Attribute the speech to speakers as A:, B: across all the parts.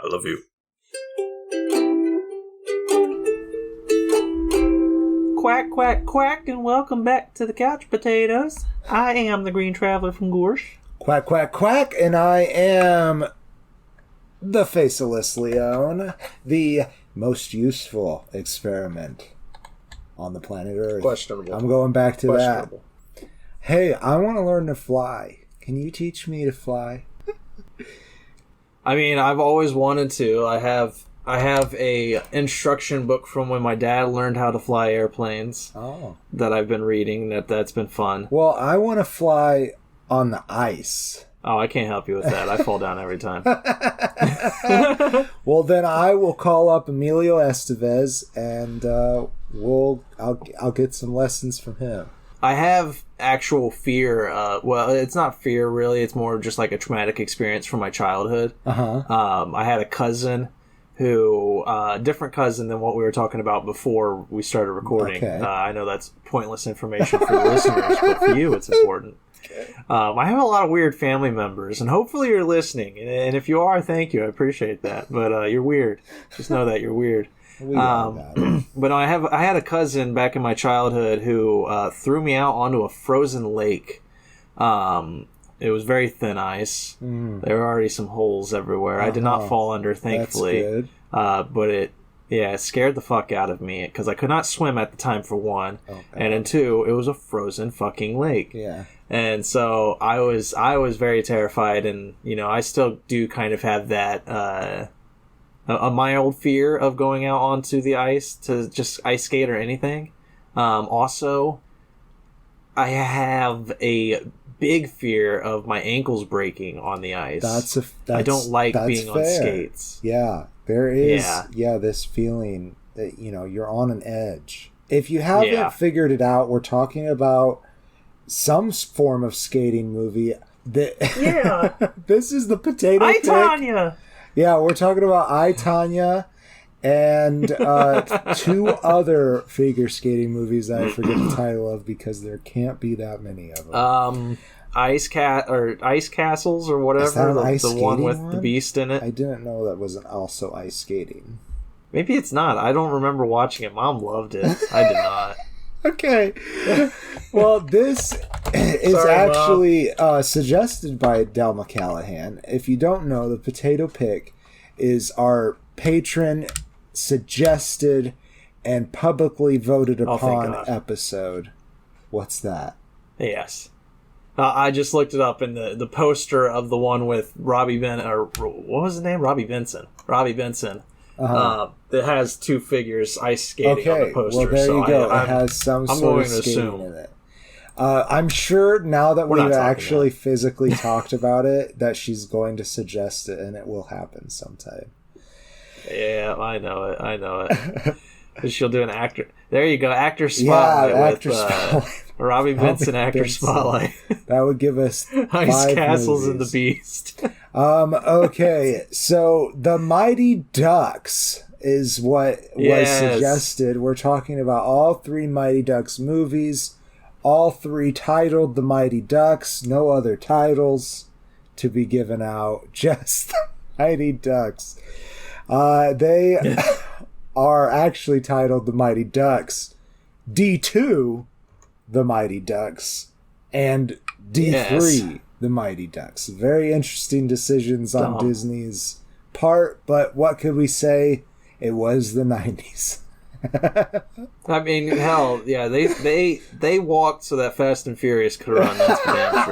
A: I love you.
B: Quack, quack, quack, and welcome back to the Couch Potatoes. I am the Green Traveler from Gorsh.
C: Quack, quack, quack, and I am the Faceless Leone, the most useful experiment on the planet Earth.
A: Questionable.
C: I'm going back to that. Hey, I want to learn to fly. Can you teach me to fly?
B: I mean, I've always wanted to. I have a instruction book from when my dad learned how to fly airplanes.
C: Oh. That
B: I've been reading. That's been fun.
C: Well, I want to fly on the ice.
B: Oh, I can't help you with that. I fall down every time.
C: Well, then I will call up Emilio Estevez, and I'll get some lessons from him.
B: I have actual fear. Well, it's not fear really. It's more just like a traumatic experience from my childhood. I had a cousin who, different cousin than what we were talking about before we started recording.
C: Okay.
B: I know that's pointless information for the listeners, but for you, it's important. Okay. I have a lot of weird family members, and hopefully you're listening. And if you are, thank you. I appreciate that. But you're weird. Just know that you're weird. But I had a cousin back in my childhood who threw me out onto a frozen lake. It was very thin ice. There were already some holes everywhere. I did not fall under, thankfully.
C: That's good.
B: But it scared the fuck out of me because I could not swim at the time, for one, and then two, it was a frozen fucking lake.
C: Yeah.
B: And so I was very terrified, and I still do kind of have that a mild fear of going out onto the ice to just ice skate or anything. Also, I have a big fear of my ankles breaking on the ice. I don't like being on skates.
C: Yeah, there is this feeling that you're on an edge. If you haven't figured it out, we're talking about some form of skating movie. This is the potato
B: I,
C: pick.
B: Tanya!
C: Yeah, we're talking about I, Tanya, and two other figure skating movies that I forget the title of because there can't be that many of them.
B: Ice Castles or whatever.
C: Is that an ice
B: the one
C: skating
B: with the beast in it.
C: I didn't know that was also ice skating.
B: Maybe it's not. I don't remember watching it. Mom loved it. I did not.
C: Okay. Well, this is actually suggested by Delma Callahan. If you don't know, the Potato Pick is our patron suggested and publicly voted upon episode. What's that?
B: Yes. I just looked it up, and the poster of the one with Robbie what was his name? Robbie Benson. It has two figures ice skating on the poster.
C: Well, there you go. It has some sort of skating in it. I'm sure now that we've actually physically talked about it, that she's going to suggest it, and it will happen sometime.
B: Yeah, I know it. She'll do an actor. There you go, actor spotlight with Robbie Benson, actor spotlight.
C: That would give us
B: Ice Castles
C: movies.
B: and the Beast.
C: Okay, so the Mighty Ducks is what was suggested. We're talking about all three Mighty Ducks movies, all three titled The Mighty Ducks, no other titles to be given out, just The Mighty Ducks. They are actually titled The Mighty Ducks, D2, The Mighty Ducks, and D3, The Mighty Ducks. Very interesting decisions on Disney's part, but what could we say? It was the 90s.
B: I mean, hell, yeah, they walked so that Fast and Furious could run, that's for damn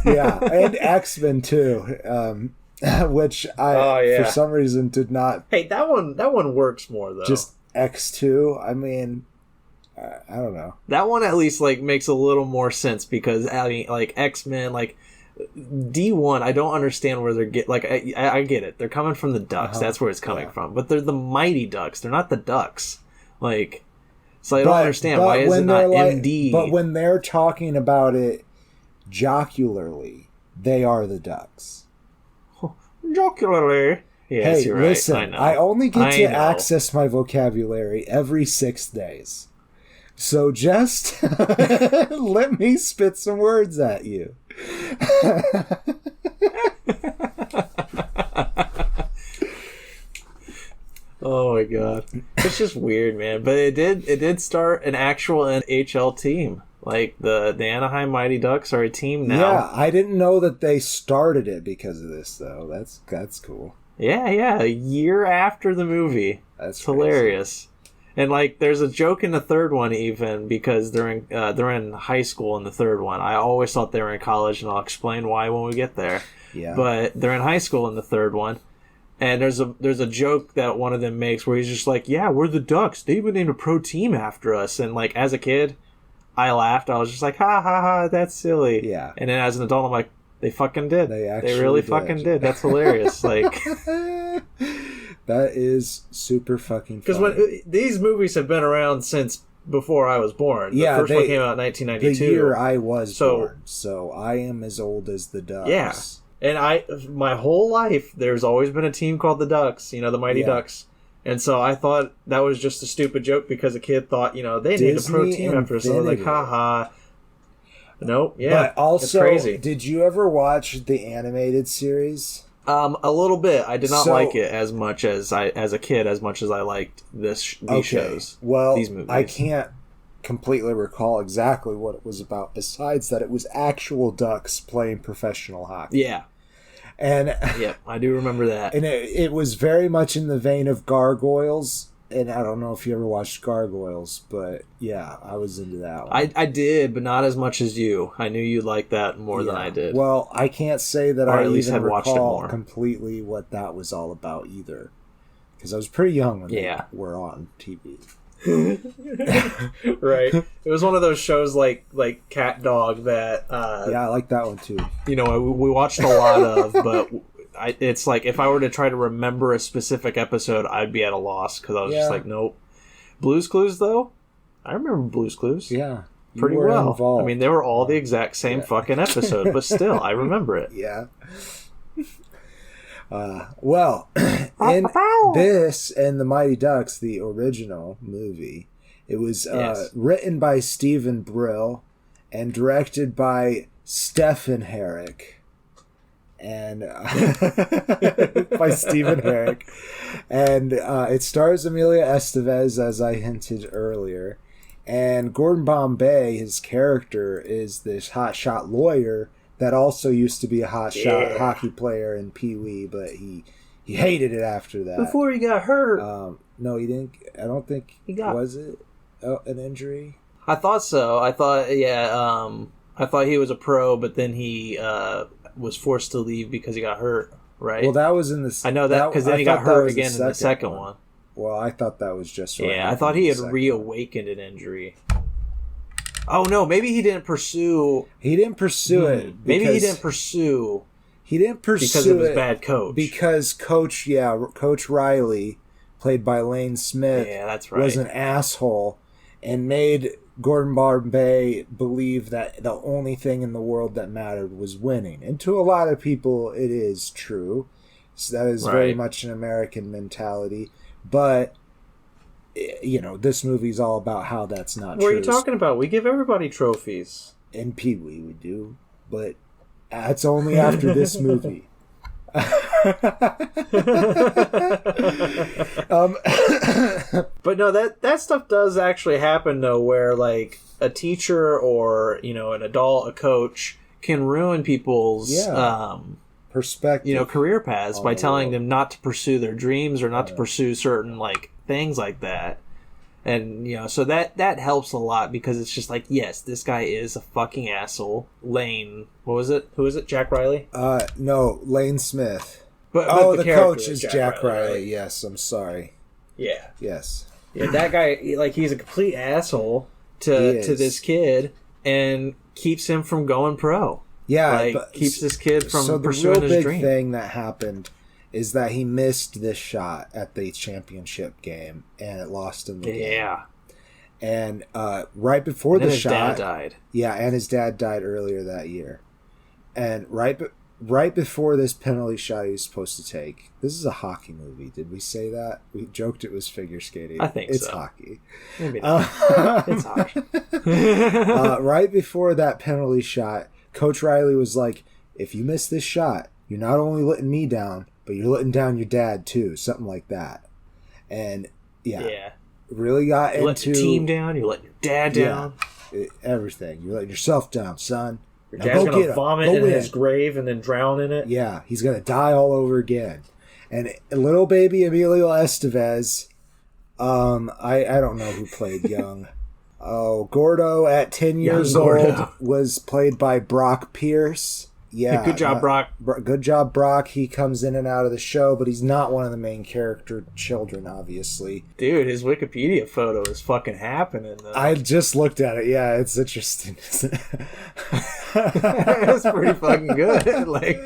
B: sure.
C: Yeah, and X-Men too. Which I, for some reason, did not.
B: Hey, that one works more though.
C: Just X2. I mean, I don't know.
B: That one at least makes a little more sense because I mean, X-Men, D1. I don't understand where they're I get it. They're coming from the Ducks. That's where it's coming from. But they're the Mighty Ducks. They're not the Ducks. So I don't understand why is it not MD.
C: But when they're talking about it jocularly, they are the Ducks.
B: Jocularly. Yes,
C: hey,
B: you're right.
C: Listen, I only get to access my vocabulary every 6 days. So just let me spit some words at you.
B: god, it's just weird, man. But it did start an actual NHL team. Like the Anaheim Mighty Ducks are a team now.
C: Yeah, I didn't know that they started it because of this though. That's cool.
B: Yeah, a year after the movie. That's hilarious. And like, there's a joke in the third one even because they're in high school in the third one. I always thought they were in college, and I'll explain why when we get there.
C: Yeah.
B: But they're in high school in the third one, and there's a joke that one of them makes where he's just like, "Yeah, we're the Ducks. They even named a pro team after us." And like, as a kid, I laughed. I was just like, "Ha ha ha, that's silly."
C: Yeah.
B: And then as an adult, I'm like, "They fucking did. They really
C: did.
B: Fucking did. That's hilarious." Like.
C: That is super fucking funny.
B: Because these movies have been around since before I was born. The first one came out in 1992.
C: The year I was born. So I am as old as the Ducks.
B: Yeah. And my whole life, there's always been a team called the Ducks, the Mighty Ducks. And so I thought that was just a stupid joke because a kid thought, they need a pro team after us. So I was like, haha. Nope. Yeah.
C: But also,
B: it's crazy.
C: Did you ever watch the animated series?
B: A little bit. I did not like it as much as a kid, as much as I liked these shows.
C: Well,
B: these movies.
C: I can't completely recall exactly what it was about, besides that it was actual ducks playing professional hockey.
B: Yeah.
C: And
B: yeah, I do remember that.
C: And it was very much in the vein of Gargoyles. And I don't know if you ever watched Gargoyles, but yeah, I was into that one.
B: I did, but not as much as you. I knew you liked that more than I did.
C: Well, I can't say that I
B: at least
C: even
B: had watched it
C: recall
B: more.
C: completely what that was all about either. Because I was pretty young when they were on TV.
B: Right. It was one of those shows like Cat Dog that...
C: yeah, I like that one too.
B: We watched a lot of, but... it's like if I were to try to remember a specific episode, I'd be at a loss because I was just like, nope. Blue's Clues, though, I remember Blue's Clues.
C: Yeah,
B: pretty well.
C: Involved.
B: I mean, they were all the exact same fucking episode, but still, I remember it.
C: Yeah. Well, in this and the Mighty Ducks, the original movie, it was written by Stephen Brill and directed by Stephen Herrick. And by Stephen Herrick, and it stars Emilio Estevez, as I hinted earlier, and Gordon Bombay. His character is this hotshot lawyer that also used to be a hotshot hockey player in Pee Wee, but he hated it after that.
B: Before he got hurt.
C: No, he didn't. I don't think he got. Was it an injury?
B: I thought so. I thought I thought he was a pro, but then he was forced to leave because he got hurt, right?
C: Well, that was in the...
B: I know that because then he got hurt again in the second one.
C: Well, I thought that was just... Right.
B: Yeah, I thought he had reawakened an injury. Oh, no, maybe he didn't pursue...
C: He didn't pursue it.
B: Maybe he didn't pursue...
C: He didn't pursue
B: because of his bad coach.
C: Because Coach Riley, played by Lane Smith,
B: that's right,
C: was an asshole and made Gordon Bombay believe that the only thing in the world that mattered was winning. And to a lot of people, it is true. So that is very much an American mentality. But, this movie's all about how that's not true.
B: What are you talking about? We give everybody trophies.
C: In Pee Wee, we do. But that's only after this movie.
B: But no, that stuff does actually happen though, where like a teacher or an adult, a coach can ruin people's
C: perspective,
B: career paths by telling them not to pursue their dreams or not to pursue certain like things like that. And so that helps a lot because it's just like, yes, this guy is a fucking asshole. Lane, what was it? Who is it? Jack Riley?
C: No, Lane Smith.
B: But
C: the coach is Jack Riley. Right? Yes, I'm sorry.
B: Yeah.
C: Yes.
B: Yeah, that guy, like, he's a complete asshole to this kid and keeps him from going pro.
C: Yeah,
B: keeps this kid from pursuing his dream.
C: So the real big thing that happened is that he missed this shot at the championship game and it lost him the game.
B: Yeah.
C: And right before the shot,
B: his dad died.
C: Yeah, and his dad died earlier that year. And right before this penalty shot he was supposed to take. This is a hockey movie. Did we say that? We joked it was figure skating.
B: I think
C: it's
B: so.
C: Hockey.
B: Maybe not. It's hockey.
C: Right before that penalty shot, Coach Riley was like, if you miss this shot, you're not only letting me down, but you're letting down your dad too. Something like that. And
B: Yeah.
C: Really got
B: you let your team down. You let your dad down.
C: Everything. You let yourself down, son.
B: Your dad's going to vomit in his grave and then drown in it.
C: Yeah, he's going to die all over again. And little baby Emilio Estevez, I don't know who played young. Oh, Gordo at 10 years old was played by Brock Pierce. Yeah.
B: Good job, Brock.
C: Good job, Brock. He comes in and out of the show, but he's not one of the main character children, obviously.
B: Dude, his Wikipedia photo is fucking happening, though.
C: I just looked at it. Yeah, it's interesting, isn't it?
B: That's pretty fucking good. Like,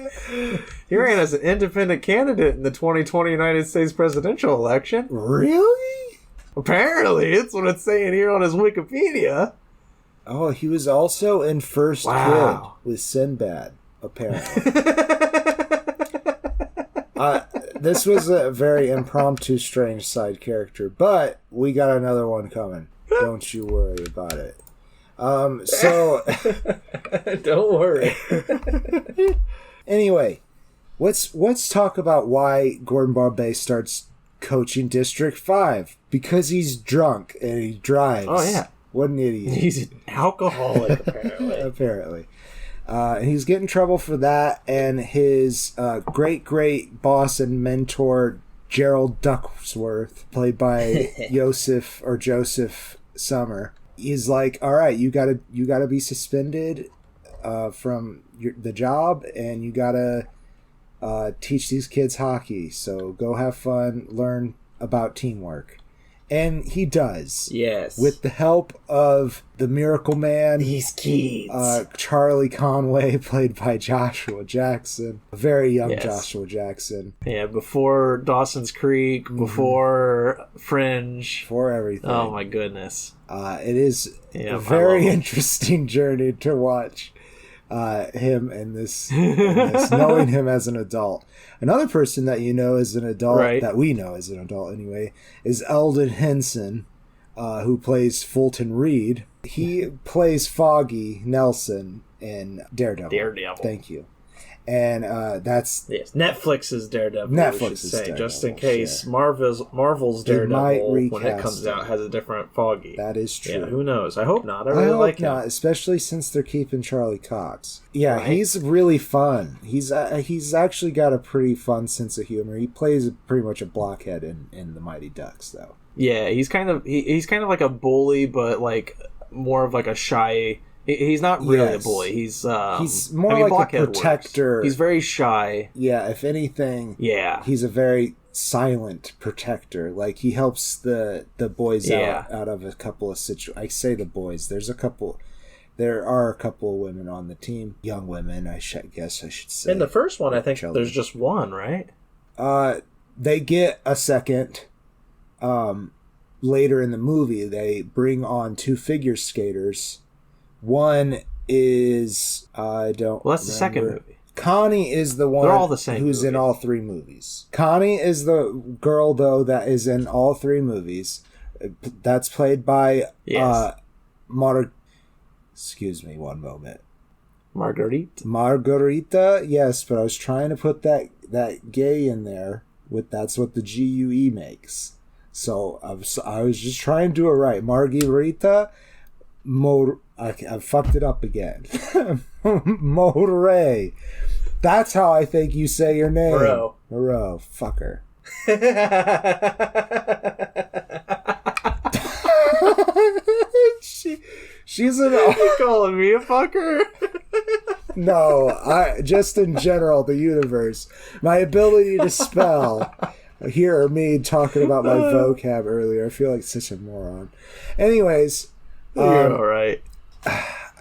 B: he ran as an independent candidate in the 2020 United States presidential election.
C: Really?
B: Apparently, it's what it's saying here on his Wikipedia.
C: Oh, he was also in First Kid with Sinbad. Apparently. This was a very impromptu, strange side character, but we got another one coming. Don't you worry about it. So
B: don't worry.
C: Anyway, let's talk about why Gordon Bombay starts coaching District 5. Because he's drunk and he drives.
B: Oh yeah.
C: What an idiot.
B: He's an alcoholic, apparently.
C: Apparently. And he's getting in trouble for that, and his great boss and mentor, Gerald Ducksworth, played by Joseph Summer, he's like, all right, you gotta be suspended from the job, and you gotta teach these kids hockey, so go have fun, learn about teamwork. And he does.
B: Yes.
C: With the help of the Miracle Man.
B: These kids.
C: Charlie Conway, played by Joshua Jackson. A very young Joshua Jackson.
B: Yeah, before Dawson's Creek, before Fringe.
C: Before everything.
B: Oh my goodness.
C: It is a very interesting journey to watch him in this, knowing him as an adult. Another person that you know as an adult, that we know as an adult anyway, is Eldon Henson, who plays Fulton Reed. He plays Foggy Nelson in Daredevil. Thank you. And that's
B: Netflix's Daredevil.
C: Netflix's Daredevil,
B: just in case Marvel's Daredevil, when it comes out, has a different Foggy.
C: That is true.
B: Yeah, who knows? I hope not. I really like him.
C: Not, especially since they're keeping Charlie Cox. Yeah, he's really fun. He's actually got a pretty fun sense of humor. He plays pretty much a blockhead in the Mighty Ducks, though.
B: Yeah, he's kind of like a bully, but like more of like a shy. He's not really a bully. He's
C: more like a protector.
B: Works. He's very shy.
C: Yeah, if anything, he's a very silent protector. Like, he helps the boys out of a couple of situations. I say the boys. There are a couple of women on the team, young women. I guess I should say.
B: In the first one, I think there's just one, right?
C: They get a second. Later in the movie, they bring on two figure skaters. One is I don't.
B: Well, that's the second movie.
C: Connie is the one.
B: They're all the same.
C: Who's in all three movies. Connie is the girl though that is in all three movies. That's played by Excuse me, one moment. Margarita. Yes, but I was trying to put that gay in there. That's what the GUE makes. So I was just trying to do it right. Margarita. I fucked it up again. Moray. That's how I think you say your name. Moreau. Fucker. She's an.
B: You calling me a fucker?
C: No, just in general, the universe. My ability to spell. Hear me talking about my vocab earlier. I feel like such a moron. Anyways.
B: You're all right.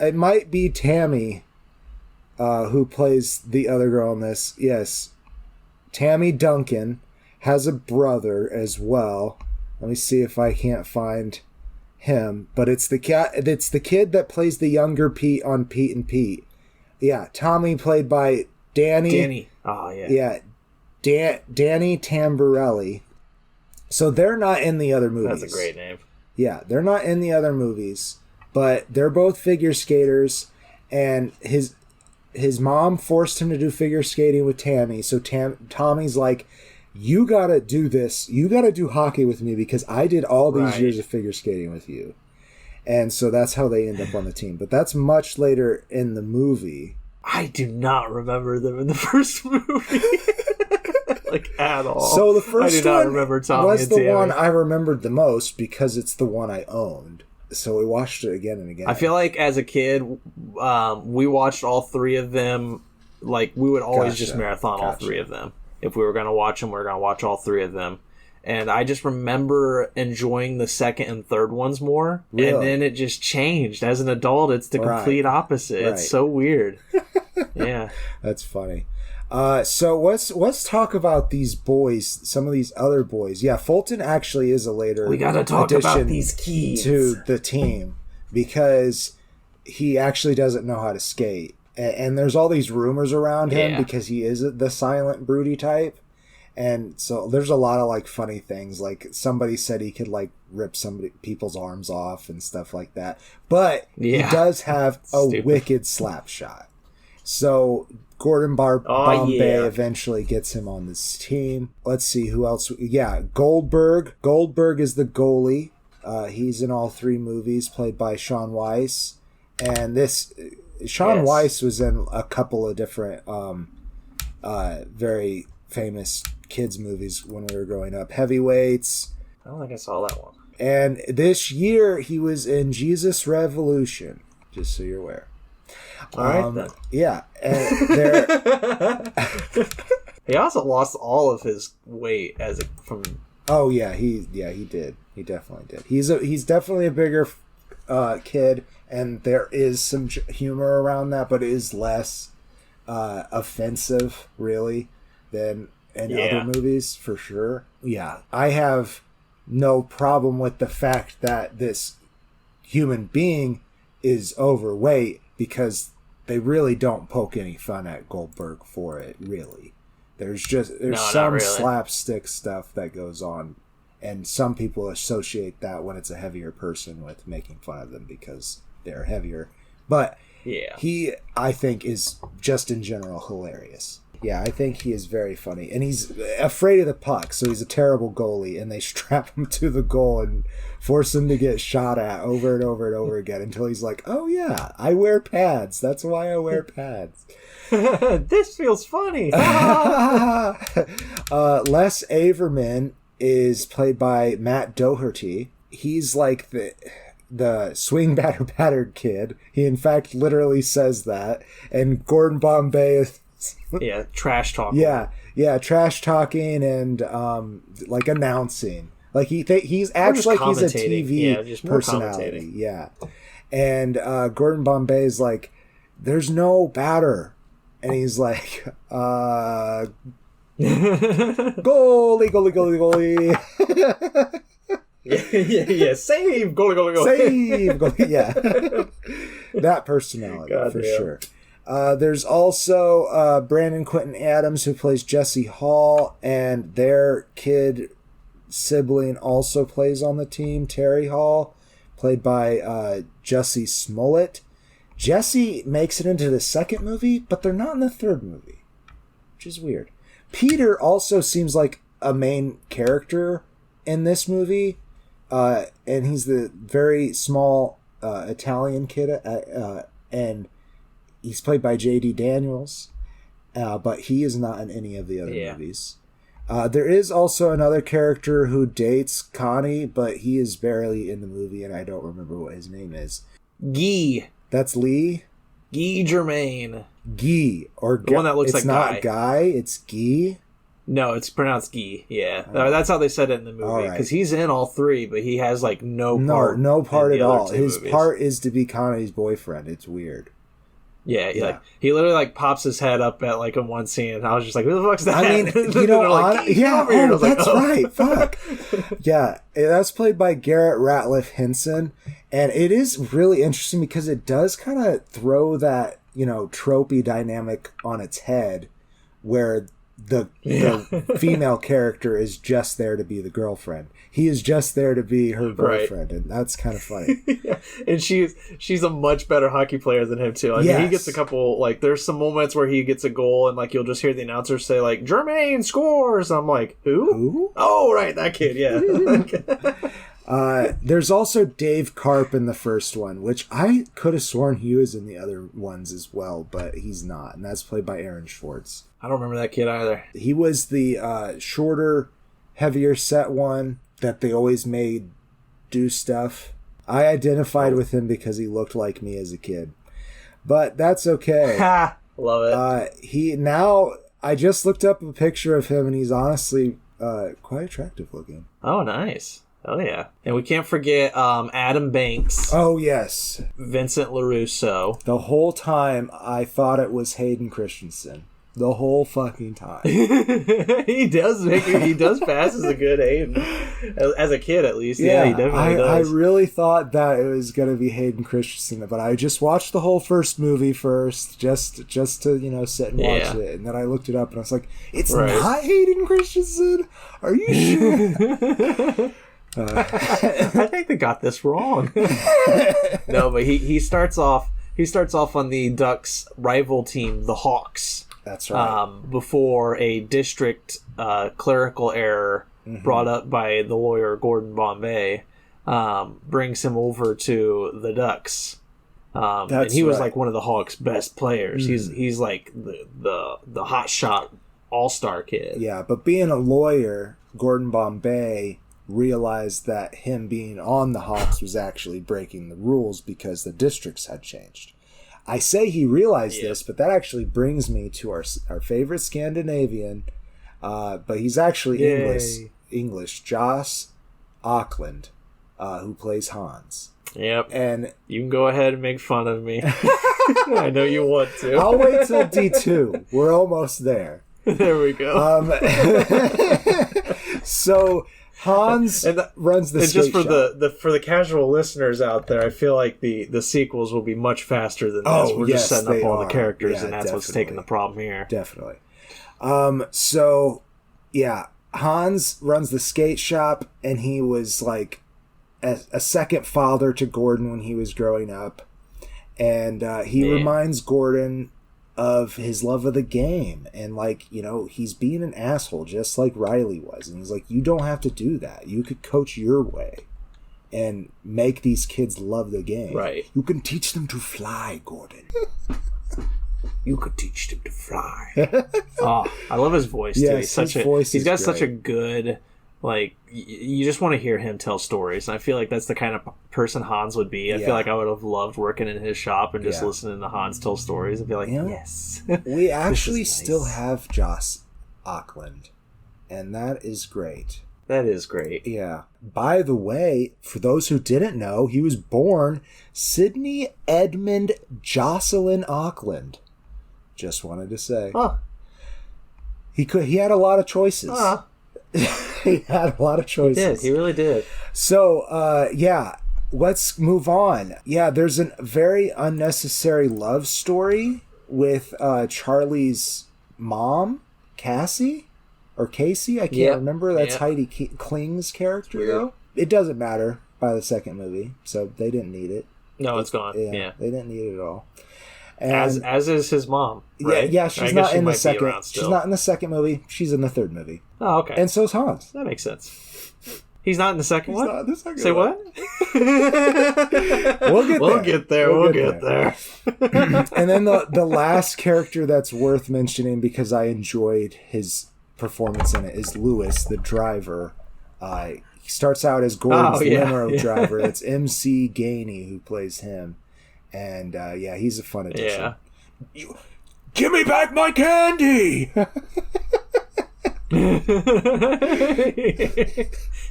C: It might be Tammy who plays the other girl in this. Yes. Tammy Duncan has a brother as well. Let me see if I can't find him. But it's the kid that plays the younger Pete on Pete and Pete. Yeah, Tommy played by Danny.
B: Oh, yeah.
C: Yeah. Danny Tamborelli. So they're not in the other movies.
B: That's a great name.
C: Yeah, they're not in the other movies, but they're both figure skaters, and his mom forced him to do figure skating with Tammy, so Tommy's like, you gotta do this. You gotta do hockey with me because I did all these
B: Right.
C: years of figure skating with you. And so that's how they end up on the team. But that's much later in the movie.
B: I do not remember them in the first movie. Like, at all.
C: So the first
B: I do not
C: one
B: remember Tommy
C: was
B: and
C: the
B: Tammy.
C: one I remembered the most because it's the one I owned. So we watched it again and again.
B: I feel like as a kid, we watched all three of them. Like, we would always just marathon all three of them. If we were going to watch them, we were going to watch all three of them. And I just remember enjoying the second and third ones more.
C: Really?
B: And then it just changed. As an adult, it's the complete opposite.
C: Right.
B: It's so weird. Yeah.
C: That's funny. So let's talk about these boys, some of these other boys. Yeah, Fulton actually is a later
B: We got to talk
C: addition
B: about these kids.
C: to the team because he actually doesn't know how to skate. And there's all these rumors around him because he is the silent, broody type. And so there's a lot of like funny things. Like somebody said he could like rip people's arms off and stuff like that. But he does have a wicked slap shot. So Gordon Bombay eventually gets him on this team. Let's see who else. Yeah, Goldberg. Goldberg is the goalie. He's in all three movies, played by Sean Weiss. And Sean Weiss was in a couple of different very famous kids movies when we were growing up. Heavyweights.
B: I don't think I saw that one.
C: And this year he was in Jesus Revolution, just so you're aware.
B: All right, then.
C: Yeah. And
B: he also lost all of his weight from.
C: Oh yeah, he did. He definitely did. He's definitely a bigger kid, and there is some humor around that, but it is less offensive, really, than in other movies, for sure. Yeah, I have no problem with the fact that this human being is overweight because they really don't poke any fun at Goldberg for it, really. There's some slapstick stuff that goes on, and some people associate that when it's a heavier person with making fun of them because they're heavier. But he, I think, is just in general hilarious. Yeah, I think he is very funny. And he's afraid of the puck, so he's a terrible goalie, and they strap him to the goal and force him to get shot at over and over and over again until he's like, oh yeah, I wear pads. That's why I wear pads.
B: This feels funny.
C: Les Averman is played by Matt Doherty. He's like the swing battered kid. He in fact literally says that. And Gordon Bombay is
B: trash talking.
C: Yeah, trash talking and like announcing. Like he's acts like he's a TV personality. Yeah. And Gordon Bombay is like, there's no batter. And he's like, goalie.
B: Save, goalie.
C: Save, goalie. Yeah. That personality, for sure. There's also Brandon Quinton Adams, who plays Jesse Hall, and their kid sibling also plays on the team, Terry Hall, played by Jussie Smollett. Jesse makes it into the second movie, but they're not in the third movie, which is weird. Peter also seems like a main character in this movie, and he's the very small Italian kid, and he's played by J.D. Daniels, but he is not in any of the other movies. There is also another character who dates Connie, but he is barely in the movie, and I don't remember what his name is.
B: Guy.
C: That's Lee?
B: Guy Germain.
C: Guy. Or
B: the one that looks like
C: Guy. It's not Guy, it's Guy?
B: No, it's pronounced Guy, yeah. That's how they said it in the movie. Because he's in all three, but he has like no part.
C: No part at all. His part is to be Connie's boyfriend. It's weird.
B: Yeah. He literally like pops his head up at like in one scene, and I was just like, "Who the fuck's that?"
C: I mean, that's right. Fuck. Yeah, that's played by Garrett Ratliff Henson, and it is really interesting because it does kind of throw that tropey dynamic on its head, where the female character is just there to be the girlfriend. He is just there to be her boyfriend, and that's kind of funny.
B: Yeah. And she's a much better hockey player than him too. I mean, he gets a couple, like, there's some moments where he gets a goal and like you'll just hear the announcer say like Jermaine scores. I'm like, who? Oh, right, that kid. Yeah.
C: There's also Dave Karp in the first one, which I could have sworn he was in the other ones as well, but he's not, and that's played by Aaron Schwartz.
B: I don't remember that kid either.
C: He was the shorter, heavier set one that they always made do stuff. I identified with him because he looked like me as a kid, but that's okay.
B: Ha! Love it.
C: I just looked up a picture of him, and he's honestly quite attractive looking.
B: Oh, nice. Oh, yeah. And we can't forget Adam Banks.
C: Oh, yes.
B: Vincent LaRusso.
C: The whole time, I thought it was Hayden Christensen. The whole fucking time.
B: He does pass as a good Hayden. As a kid, at least. Yeah, he definitely does.
C: I really thought that it was going to be Hayden Christensen, but I just watched the whole first movie first, just to, sit and watch it. And then I looked it up, and I was like, it's not Hayden Christensen? Are you sure?
B: I think they got this wrong. No, but he starts off on the Ducks' rival team, the Hawks.
C: That's right.
B: Before a district clerical error brought up by the lawyer Gordon Bombay brings him over to the Ducks. And he was like one of the Hawks' best players. He's like the hot shot all-star kid.
C: Yeah, but being a lawyer, Gordon Bombay realized that him being on the Hawks was actually breaking the rules because the districts had changed. I say he realized this, but that actually brings me to our favorite Scandinavian, but he's actually English, Joss Auckland, who plays Hans.
B: Yep.
C: And
B: you can go ahead and make fun of me. I know you want to.
C: I'll wait till D2. We're almost there.
B: There we go.
C: So Hans runs the skate
B: just for
C: shop.
B: for the casual listeners out there, I feel like the sequels will be much faster than this. We're just setting up all the characters, and that's what's taking the problem here.
C: Definitely. Hans runs the skate shop, and he was like a second father to Gordon when he was growing up, and he reminds Gordon of his love of the game, and he's being an asshole just like Riley was, and he's like, you don't have to do that. You could coach your way and make these kids love the game.
B: Right.
C: You can teach them to fly, Gordon.
B: You could teach them to fly. Oh, I love his voice too.
C: Yes,
B: He's got such a good, you just want to hear him tell stories. And I feel like that's the kind of person Hans would be. I feel like I would have loved working in his shop and just listening to Hans tell stories. I'd be like, yes.
C: We actually still have Joss Auckland, and that is great.
B: That is great.
C: Yeah. By the way, for those who didn't know, he was born Sidney Edmund Jocelyn Auckland. Just wanted to say.
B: Huh.
C: He had a lot of choices. He had a lot of choices.
B: He did. He really did.
C: So, let's move on. Yeah, there's a very unnecessary love story with Charlie's mom, Cassie, or Casey. I can't remember. That's Heidi Kling's character, though. It doesn't matter by the second movie, so they didn't need it.
B: No, it's gone. Yeah.
C: They didn't need it at all.
B: And, as is his mom, right?
C: Yeah, she's not in the second. She's not in the second movie. She's in the third movie.
B: Oh, okay.
C: And so's Hans.
B: That makes sense. He's not in the second one?
C: He's not in the second
B: Say
C: one.
B: What? We'll get there. We'll get there.
C: And then the last character that's worth mentioning, because I enjoyed his performance in it, is Lewis, the driver. He starts out as Gordon's limo driver. It's MC Gainey who plays him. And he's a fun addition. Yeah. Give me back my candy!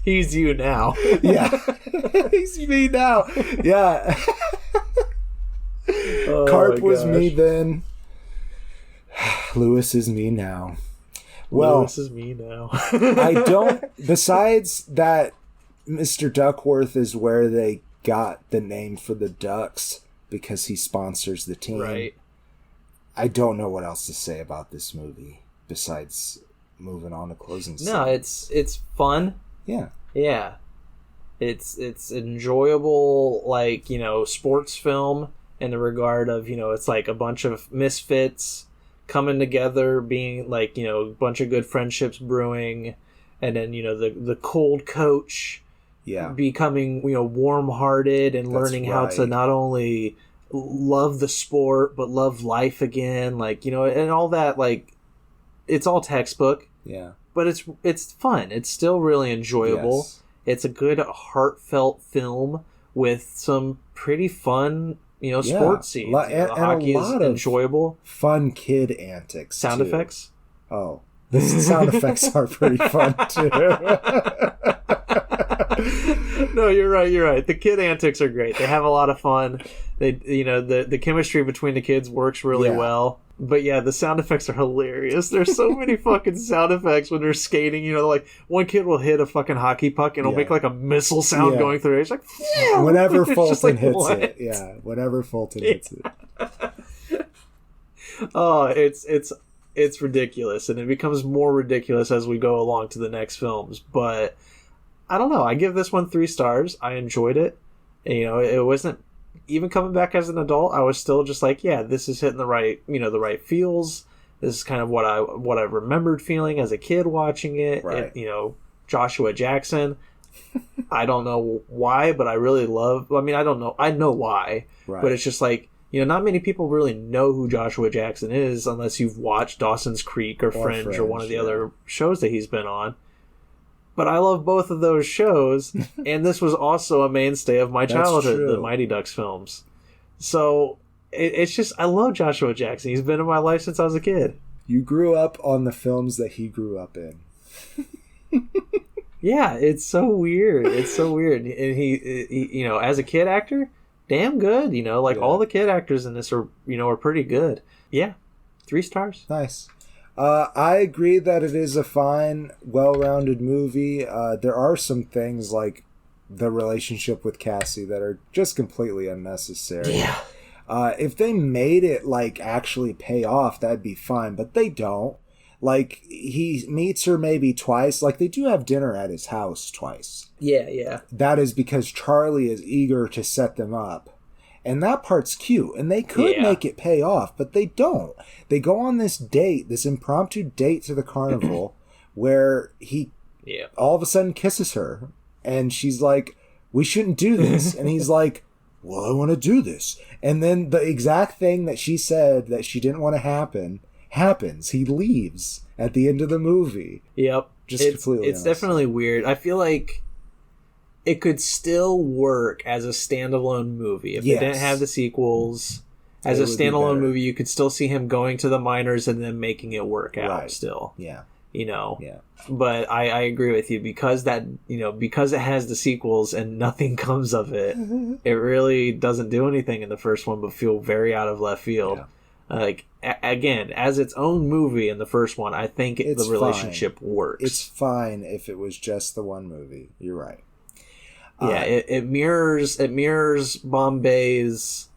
B: He's you now.
C: Yeah. He's me now. Yeah. Carp was me then. Lewis is me now. Well,
B: Lewis is me now.
C: I don't... Besides that, Mr. Duckworth is where they got the name for the Ducks, because he sponsors the team.
B: Right.
C: I don't know what else to say about this movie. besides moving on to closing scene?
B: No, it's fun.
C: Yeah.
B: Yeah. It's enjoyable, like, sports film in the regard of, it's like a bunch of misfits coming together, being like, a bunch of good friendships brewing, and then, the cold coach becoming, warm-hearted and learning how to not only love the sport, but love life again, like, and all that, like, it's all textbook.
C: Yeah.
B: But it's fun. It's still really enjoyable.
C: Yes.
B: It's a good, heartfelt film with some pretty fun, sports scenes.
C: And
B: hockey
C: a lot
B: is
C: of
B: enjoyable.
C: Fun kid antics.
B: Sound effects?
C: Oh. The sound effects are pretty fun, too.
B: No, you're right. The kid antics are great. They have a lot of fun. They, the chemistry between the kids works really well. But yeah, the sound effects are hilarious. There's so many fucking sound effects when they're skating. Like one kid will hit a fucking hockey puck and it'll make like a missile sound going through it. It's like, phew!
C: Whenever Fulton hits it. Yeah, whenever Fulton hits it.
B: Oh, it's ridiculous, and it becomes more ridiculous as we go along to the next films. But I don't know. I give this one 3 stars. I enjoyed it. It wasn't. Even coming back as an adult, I was still just like, yeah, this is hitting the right, the right feels. This is kind of what I remembered feeling as a kid watching it.
C: Right.
B: And, Joshua Jackson. I don't know why, but I really love. I mean, I don't know. I know why, but it's just like, not many people really know who Joshua Jackson is unless you've watched Dawson's Creek or Fringe or one of the other shows that he's been on. But I love both of those shows, and this was also a mainstay of my childhood, the Mighty Ducks films. So it's just, I love Joshua Jackson. He's been in my life since I was a kid.
C: You grew up on the films that he grew up in.
B: Yeah, it's so weird. It's so weird. And he as a kid actor, damn good. All the kid actors in this are pretty good. Yeah, 3 stars.
C: Nice. I agree that it is a fine, well-rounded movie. There are some things like the relationship with Cassie that are just completely unnecessary.
B: Yeah.
C: If they made it actually pay off, that'd be fine, but they don't. He meets her maybe twice. They do have dinner at his house twice.
B: Yeah.
C: That is because Charlie is eager to set them up. And that part's cute. And they could make it pay off, but they don't. They go on this date, this impromptu date to the carnival, where he all of a sudden kisses her. And she's like, we shouldn't do this. And he's like, well, I want to do this. And then the exact thing that she said that she didn't want to happen happens. He leaves at the end of the movie.
B: Yep.
C: Completely
B: it's definitely weird. I feel like it could still work as a standalone movie if they didn't have the sequels. As a standalone movie, you could still see him going to the minors and then making it work out still.
C: Yeah.
B: But I agree with you because because it has the sequels and nothing comes of it, it really doesn't do anything in the first one but feel very out of left field. Yeah. Again, as its own movie in the first one, I think the relationship works.
C: It's fine if it was just the one movie. You're right.
B: Yeah, it mirrors Bombay's,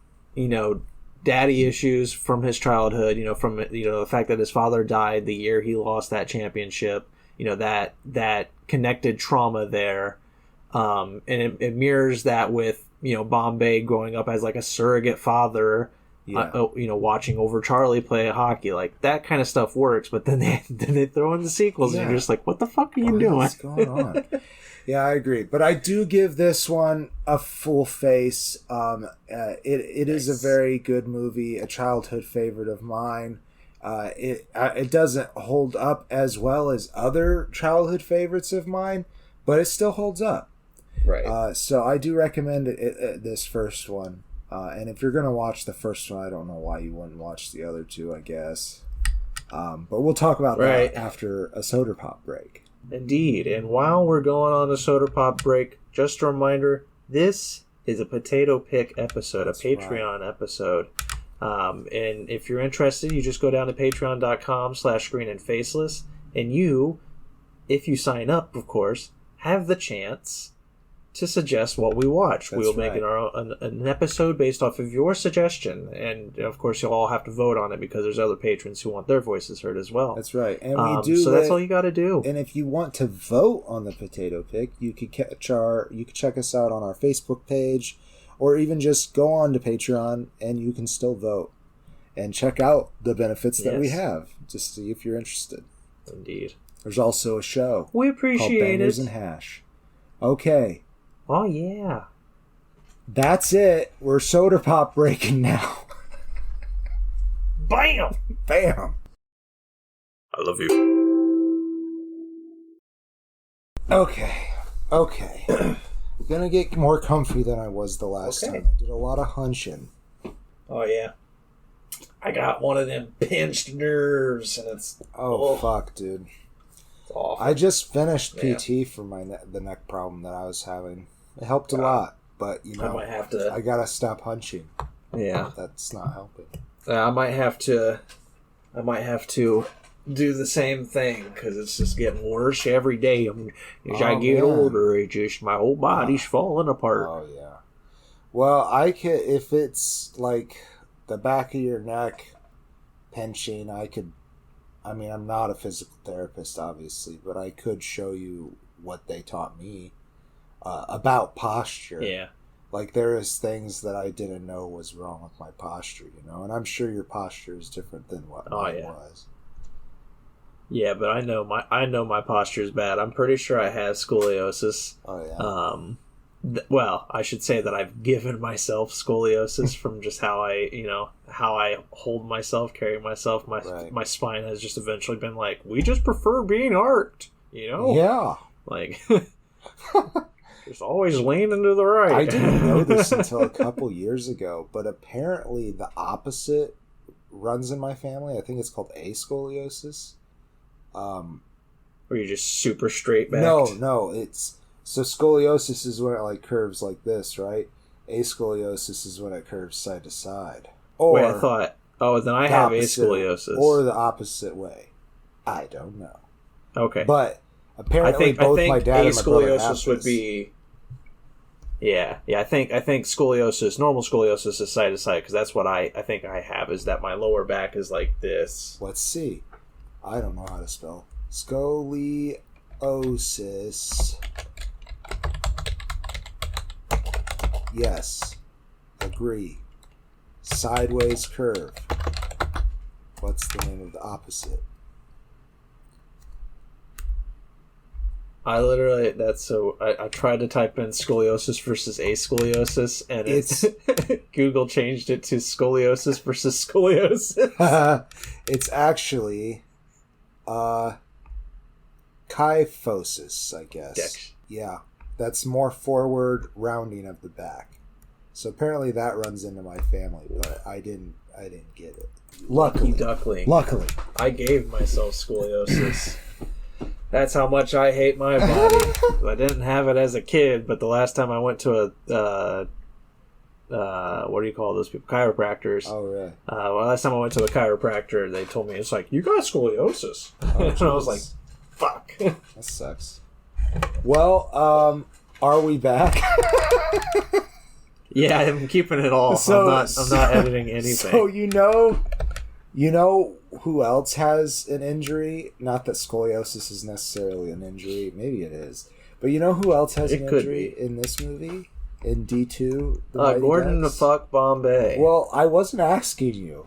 B: daddy issues from his childhood, from the fact that his father died the year he lost that championship, that connected trauma there. And it mirrors that with, Bombay growing up as like a surrogate father, watching over Charlie play hockey. Like that kind of stuff works, but then they throw in the sequels and you're just like, what the fuck are you doing?
C: What's going on? Yeah, I agree. But I do give this one a full face. It is a very good movie, a childhood favorite of mine. It doesn't hold up as well as other childhood favorites of mine, but it still holds up.
B: Right.
C: So I do recommend this first one. And if you're going to watch the first one, I don't know why you wouldn't watch the other two, I guess. But we'll talk about that after a soda pop break.
B: Indeed. And while we're going on a soda pop break, just a reminder, this is a potato pick episode, a Patreon episode. And if you're interested, you just go down to patreon.com/screenandfaceless, and you, if you sign up, of course, have the chance to suggest what we watch.
C: That's
B: We'll make an episode based off of your suggestion, and of course you'll all have to vote on it because there's other patrons who want their voices heard as well.
C: That's right, and we do.
B: So that's all you got to do.
C: And if you want to vote on the potato pick, you could check us out on our Facebook page, or even just go on to Patreon and you can still vote and check out the benefits that we have. Just see if you're interested.
B: Indeed.
C: There's also a show.
B: We appreciate
C: called Bangers
B: it.
C: and Hash. Okay.
B: Oh, yeah.
C: That's it. We're soda pop breaking now.
B: Bam!
C: Bam!
B: I love you.
C: Okay. Gonna get more comfy than I was the last time. I did a lot of hunching.
B: Oh, yeah. I got one of them pinched nerves, and it's...
C: Oh, fuck, dude.
B: It's awful.
C: I just finished PT for the neck problem that I was having. It helped a lot, but, you know,
B: I might have to...
C: I gotta stop hunching.
B: Yeah.
C: That's not helping.
B: I might have to do the same thing, because it's just getting worse every day. As I get older, it just, my whole body's falling apart.
C: Oh, yeah. Well, if it's like the back of your neck pinching, I'm not a physical therapist, obviously, but I could show you what they taught me about posture.
B: Yeah.
C: Like, there is things that I didn't know was wrong with my posture, you know? And I'm sure your posture is different than what mine was.
B: Yeah, but I know my posture is bad. I'm pretty sure I have scoliosis.
C: Oh, yeah.
B: Well, I should say that I've given myself scoliosis from just how I hold myself, carry myself. My spine has just eventually been like, we just prefer being arched, you know?
C: Yeah.
B: Like, just always leaning to the right.
C: I didn't know this until a couple years ago, but apparently the opposite runs in my family. I think it's called ascoliosis.
B: Where you're just super straight back.
C: No, so scoliosis is when it like curves like this, right? Ascoliosis is when it curves side to side. Or
B: wait, I thought, then I have ascoliosis.
C: Or the opposite way. I don't know.
B: Okay.
C: But apparently both my dad and my brother have this.
B: Would be... Yeah, I think scoliosis, normal scoliosis is side to side, because that's what I think I have, is that my lower back is like this.
C: Let's see. I don't know how to spell. Scoliosis. Yes. Agree. Sideways curve. What's the name of the opposite?
B: I tried to type in scoliosis versus ascoliosis, and it's Google changed it to scoliosis versus scoliosis.
C: It's actually kyphosis, I guess. Yeah, that's more forward rounding of the back. So apparently that runs into my family, but I didn't get it. Luckily,
B: I gave myself scoliosis. That's how much I hate my body. I didn't have it as a kid, but the last time I went to a what do you call those people? Chiropractors.
C: Oh, really?
B: Last time I went to a chiropractor, they told me, it's like, you got scoliosis.
C: Oh,
B: and I was like, fuck.
C: That sucks. Well, are we back?
B: Yeah, I'm keeping it all. I'm not editing anything.
C: So you know who else has an injury? Not that scoliosis is necessarily an injury. Maybe it is. But you know who else has an injury in this movie? In D2?
B: Gordon the fuck Bombay.
C: Well, I wasn't asking you.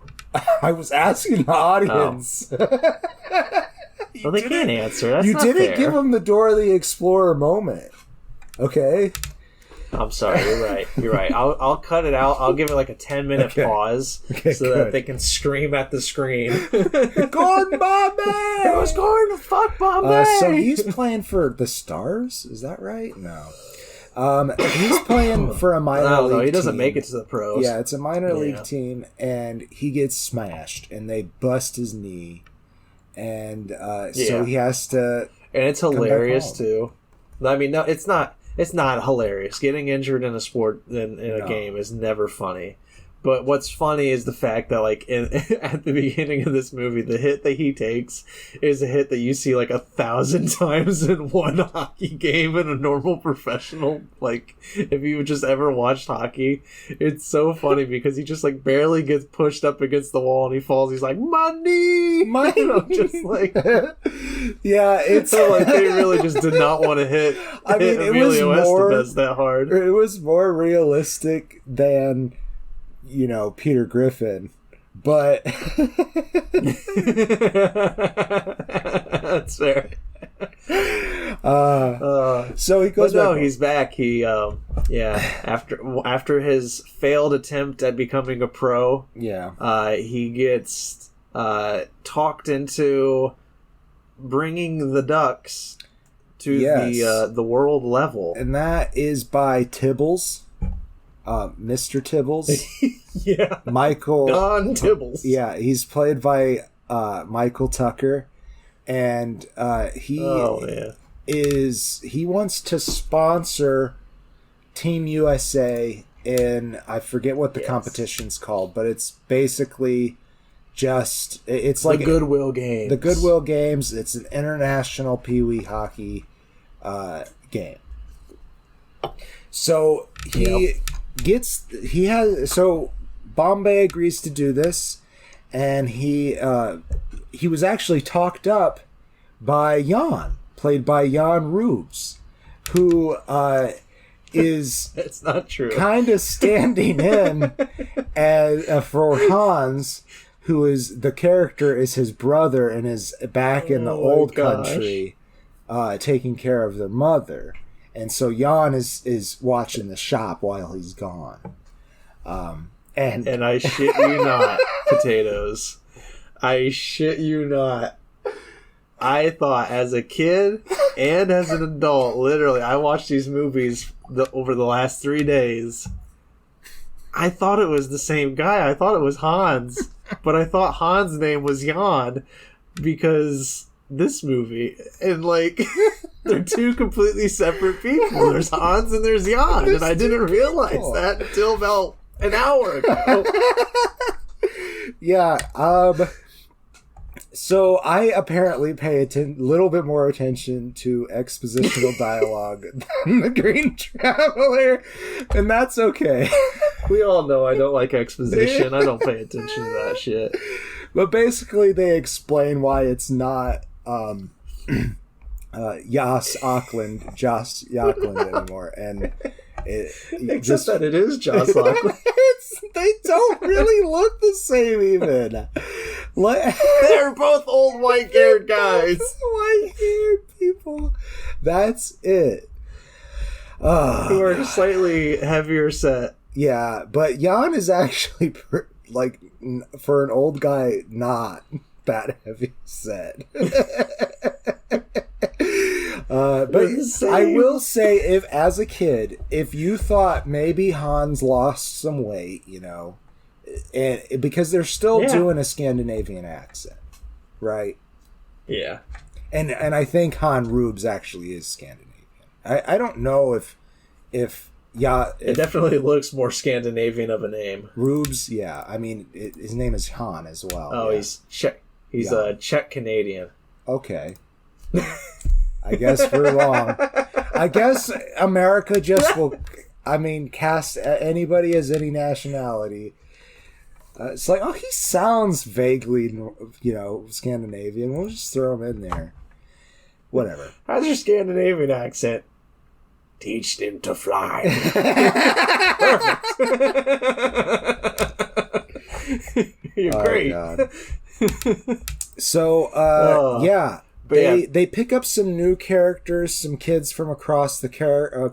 C: I was asking the audience.
B: Well, they can't answer. That's not
C: didn't
B: fair.
C: give them the Dora the Explorer moment. Okay?
B: I'm sorry, you're right. I'll cut it out. I'll give it like a 10-minute pause that they can scream at the screen.
C: Gordon Bombay!
B: It was Gordon the fuck Bombay!
C: So he's playing for the Stars? Is that right? No. He's playing for a minor league team.
B: He doesn't make it to the pros.
C: Yeah, it's a minor league team, and he gets smashed, and they bust his knee, and so he has to.
B: And it's hilarious too. I mean, no, it's not. It's not hilarious. Getting injured in a sport in a game is never funny. But what's funny is the fact that, like, at the beginning of this movie, the hit that he takes is a hit that you see, like, 1,000 times in one hockey game in a normal professional. Like, if you just ever watched hockey, it's so funny because he just, like, barely gets pushed up against the wall and he falls. He's like, money! Money! You know, just like...
C: Yeah, it's...
B: So, like, they really just did not want to hit Emilio Estevez that hard.
C: It was more realistic than... you know, Peter Griffin, but
B: that's fair.
C: So he goes.
B: No, he's back. He, after his failed attempt at becoming a pro, he gets talked into bringing the Ducks to the world level,
C: and that is by Tibbles. Mr. Tibbles.
B: Yeah.
C: Michael.
B: Don Tibbles.
C: Yeah, he's played by Michael Tucker. And he wants to sponsor Team USA in, I forget what the competition's called, but it's basically just, it's like
B: the Goodwill Games.
C: The Goodwill Games. It's an international Pee-wee hockey game. So so Bombay agrees to do this, and he was actually talked up by Jan, played by Jan Rubes, who is
B: it's not true,
C: kind of standing in as for Hans, who is the character is his brother and is back in the old country, taking care of their mother. And so Jan is watching the shop while he's gone. And
B: I shit you not, potatoes. I shit you not. I thought as a kid and as an adult, literally, I watched these movies over the last 3 days. I thought it was the same guy. I thought it was Hans. But I thought Hans' name was Jan because this movie, and like... They're two completely separate people. There's Hans and there's Jan, and I didn't realize that until about an hour ago.
C: Yeah, so I apparently pay a little bit more attention to expositional dialogue than the Green Traveler, and that's okay.
B: We all know I don't like exposition. I don't pay attention to that shit.
C: But basically, they explain why it's not... Josh Auckland anymore, and
B: that it is Josh Auckland.
C: They don't really look the same even.
B: They're both old white-haired guys.
C: White-haired people. That's it.
B: Who are slightly heavier set.
C: Yeah, but Jan is actually like for an old guy not that heavy set. But I will say, if as a kid, if you thought maybe Hans lost some weight, you know, and because they're still doing a Scandinavian accent, right?
B: Yeah.
C: And I think Han Rubes actually is Scandinavian. I don't know if it
B: definitely looks more Scandinavian of a name.
C: Rubes, yeah. I mean, his name is Han as well.
B: Oh, yeah. He's Czech. He's a Czech Canadian.
C: Okay. I guess we're wrong. I guess America just will, cast anybody as any nationality. It's like, oh, he sounds vaguely, Scandinavian. We'll just throw him in there. Whatever.
B: How's your Scandinavian accent? Teach them to fly. Perfect. You're great.
C: God. So, They pick up some new characters, some kids from across the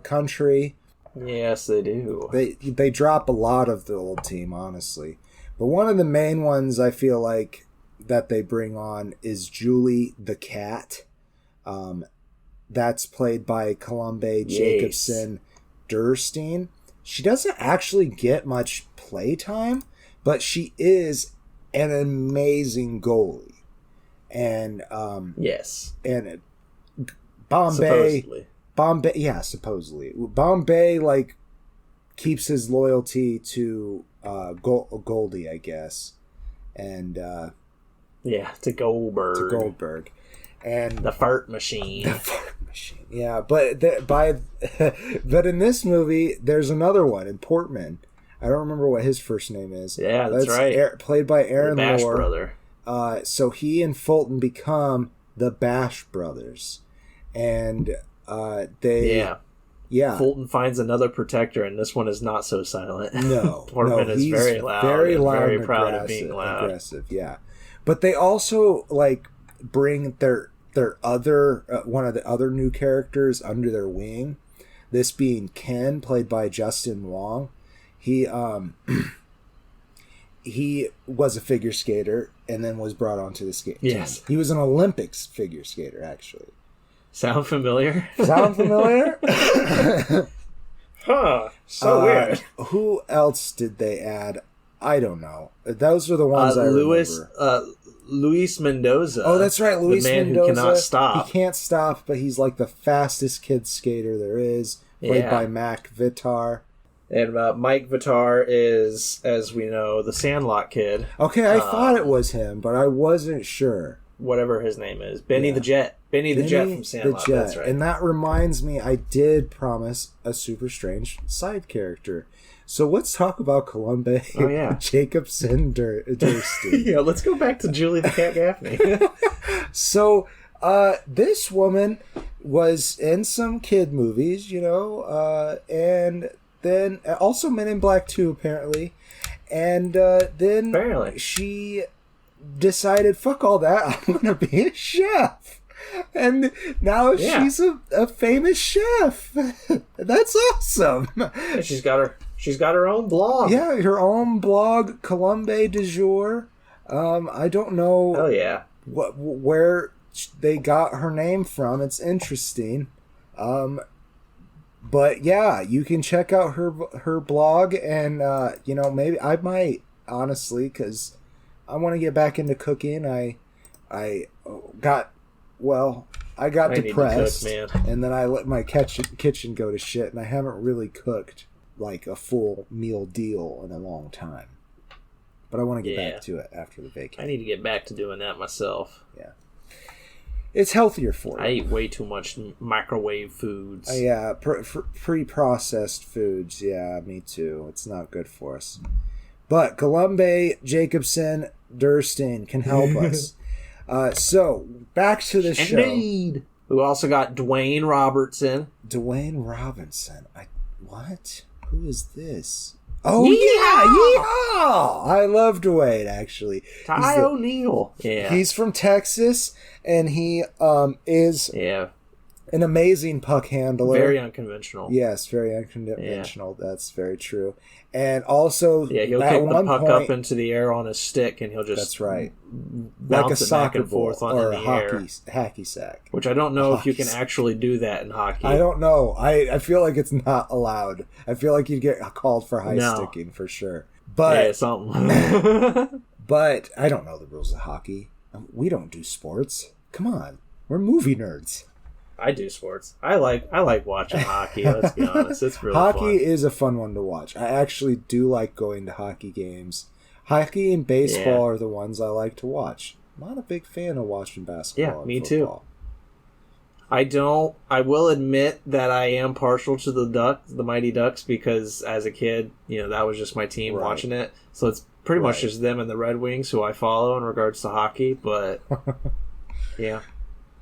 C: country.
B: Yes, they do.
C: They drop a lot of the old team, honestly. But one of the main ones I feel like that they bring on is Julie the Cat. That's played by Columbe Jacobson Durstein. She doesn't actually get much playtime, but she is an amazing goalie. And and Bombay, supposedly Bombay like keeps his loyalty to Goldie, I guess, and
B: to Goldberg.
C: And
B: the fart machine.
C: Yeah, but but in this movie, there's another one in Portman. I don't remember what his first name is.
B: Yeah, that's right.
C: Played by Aaron
B: Bash
C: Lohr.
B: brother.
C: So he and Fulton become the Bash brothers, and
B: Fulton finds another protector, and this one is not so silent.
C: No,
B: Portman is very loud, very proud of being loud.
C: Aggressive, yeah. But they also like bring their other one of the other new characters under their wing. This being Ken, played by Justin Wong. He was a figure skater and then was brought onto the skate team.
B: Yes,
C: he was an Olympics figure skater, actually.
B: Sound familiar?
C: Sound familiar?
B: Huh. So weird.
C: Who else did they add? I don't know. Those are the ones I remember.
B: Luis Mendoza.
C: Oh, that's right, Luis Mendoza.
B: The man who cannot stop.
C: He can't stop, but he's like the fastest kid skater there is. Played by Mac Vitar.
B: And Mike Vitar is, as we know, the Sandlot kid.
C: Okay, I thought it was him, but I wasn't sure.
B: Whatever his name is. Benny the Jet. Benny the Jet from Sandlot. That's right.
C: And that reminds me, I did promise a super strange side character. So let's talk about Columbe Jacobson Dursty.
B: Yeah, let's go back to Julie the Cat Gaffney.
C: So this woman was in some kid movies, and then also Men in Black 2, apparently. And then she decided, fuck all that, I'm going to be a chef. And now she's a famous chef. That's awesome.
B: Yeah, she's got her own blog.
C: Yeah, her own blog, Columbe du Jour. I don't know.
B: Oh yeah.
C: Where they got her name from. It's interesting. But yeah, you can check out her blog, and maybe I might, honestly, because I want to get back into cooking. I got depressed, and then I let my kitchen go to shit, and I haven't really cooked like a full meal deal in a long time. But I want to get back to it after the vacation.
B: I need to get back to doing that myself.
C: Yeah. It's healthier for you.
B: I eat way too much microwave foods.
C: Yeah, pre-processed foods. Yeah, me too. It's not good for us. But Columbe Jacobson Durstein can help us. So, back to the show.
B: Indeed. We also got Dwayne Robertson.
C: Dwayne Robinson. What? Who is this? Oh, yeehaw! I love Dwayne, actually.
B: Ty O'Neill. Yeah.
C: He's from Texas, and he is an amazing puck handler.
B: Very unconventional.
C: Yes, very unconventional. Yeah. That's very true. And also,
B: he'll kick the puck up into the air on his stick, and he'll just
C: that's right,
B: bounce
C: like a soccer
B: back and forth
C: ball or a hacky sack.
B: Which I don't know if you can actually do that in hockey.
C: I don't know. I feel like it's not allowed. I feel like you'd get called for sticking for sure. But
B: something.
C: But I don't know the rules of hockey. We don't do sports. Come on, we're movie nerds.
B: I do sports. I like watching hockey. Let's be honest, it's really
C: hockey
B: fun.
C: is a fun one to watch. I actually do like going to hockey games. Hockey and baseball are the ones I like to watch. I'm not a big fan of watching basketball.
B: Yeah, me too. I will admit that I am partial to the Mighty Ducks, because as a kid, that was just my team watching it. So it's pretty much just them and the Red Wings who I follow in regards to hockey. But yeah.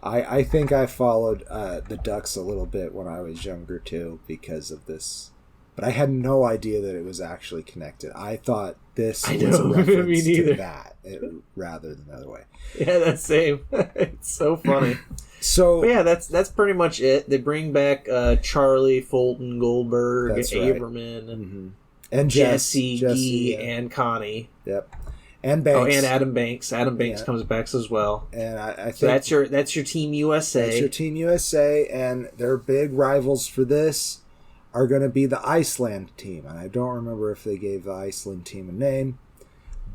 C: I think I followed the Ducks a little bit when I was younger, too, because of this. But I had no idea that it was actually connected. I thought this was a reference to that rather than the other way.
B: Yeah, that's same. It's so funny.
C: But
B: yeah, that's pretty much it. They bring back Charlie, Fulton, Goldberg, Averman,
C: mm-hmm. and
B: Jesse, and Connie.
C: Yep. And Banks.
B: Oh, and Adam Banks. Adam Banks comes back as well.
C: And I think
B: that's your Team USA.
C: That's your Team USA, and their big rivals for this are going to be the Iceland team. And I don't remember if they gave the Iceland team a name,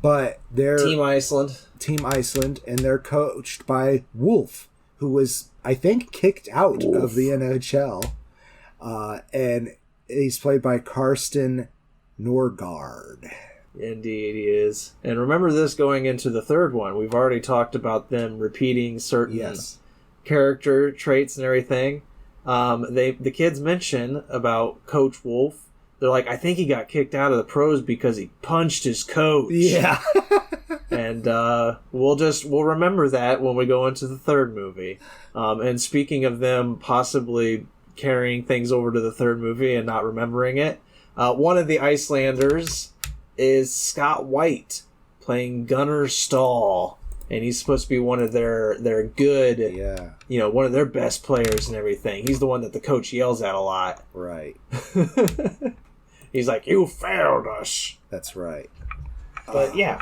C: but they're
B: Team Iceland,
C: and they're coached by Wolf, who was, I think, kicked out of the NHL, and he's played by Karsten Norgard.
B: Indeed, he is. And remember this going into the third one. We've already talked about them repeating certain character traits and everything. The kids mention about Coach Wolf. They're like, I think he got kicked out of the pros because he punched his coach.
C: Yeah.
B: And we'll remember that when we go into the third movie. And speaking of them possibly carrying things over to the third movie and not remembering it, one of the Icelanders is Scott White playing Gunnar Stahl. And he's supposed to be one of their good, one of their best players and everything. He's the one that the coach yells at a lot.
C: Right.
B: He's like, you failed us.
C: That's right.
B: But yeah,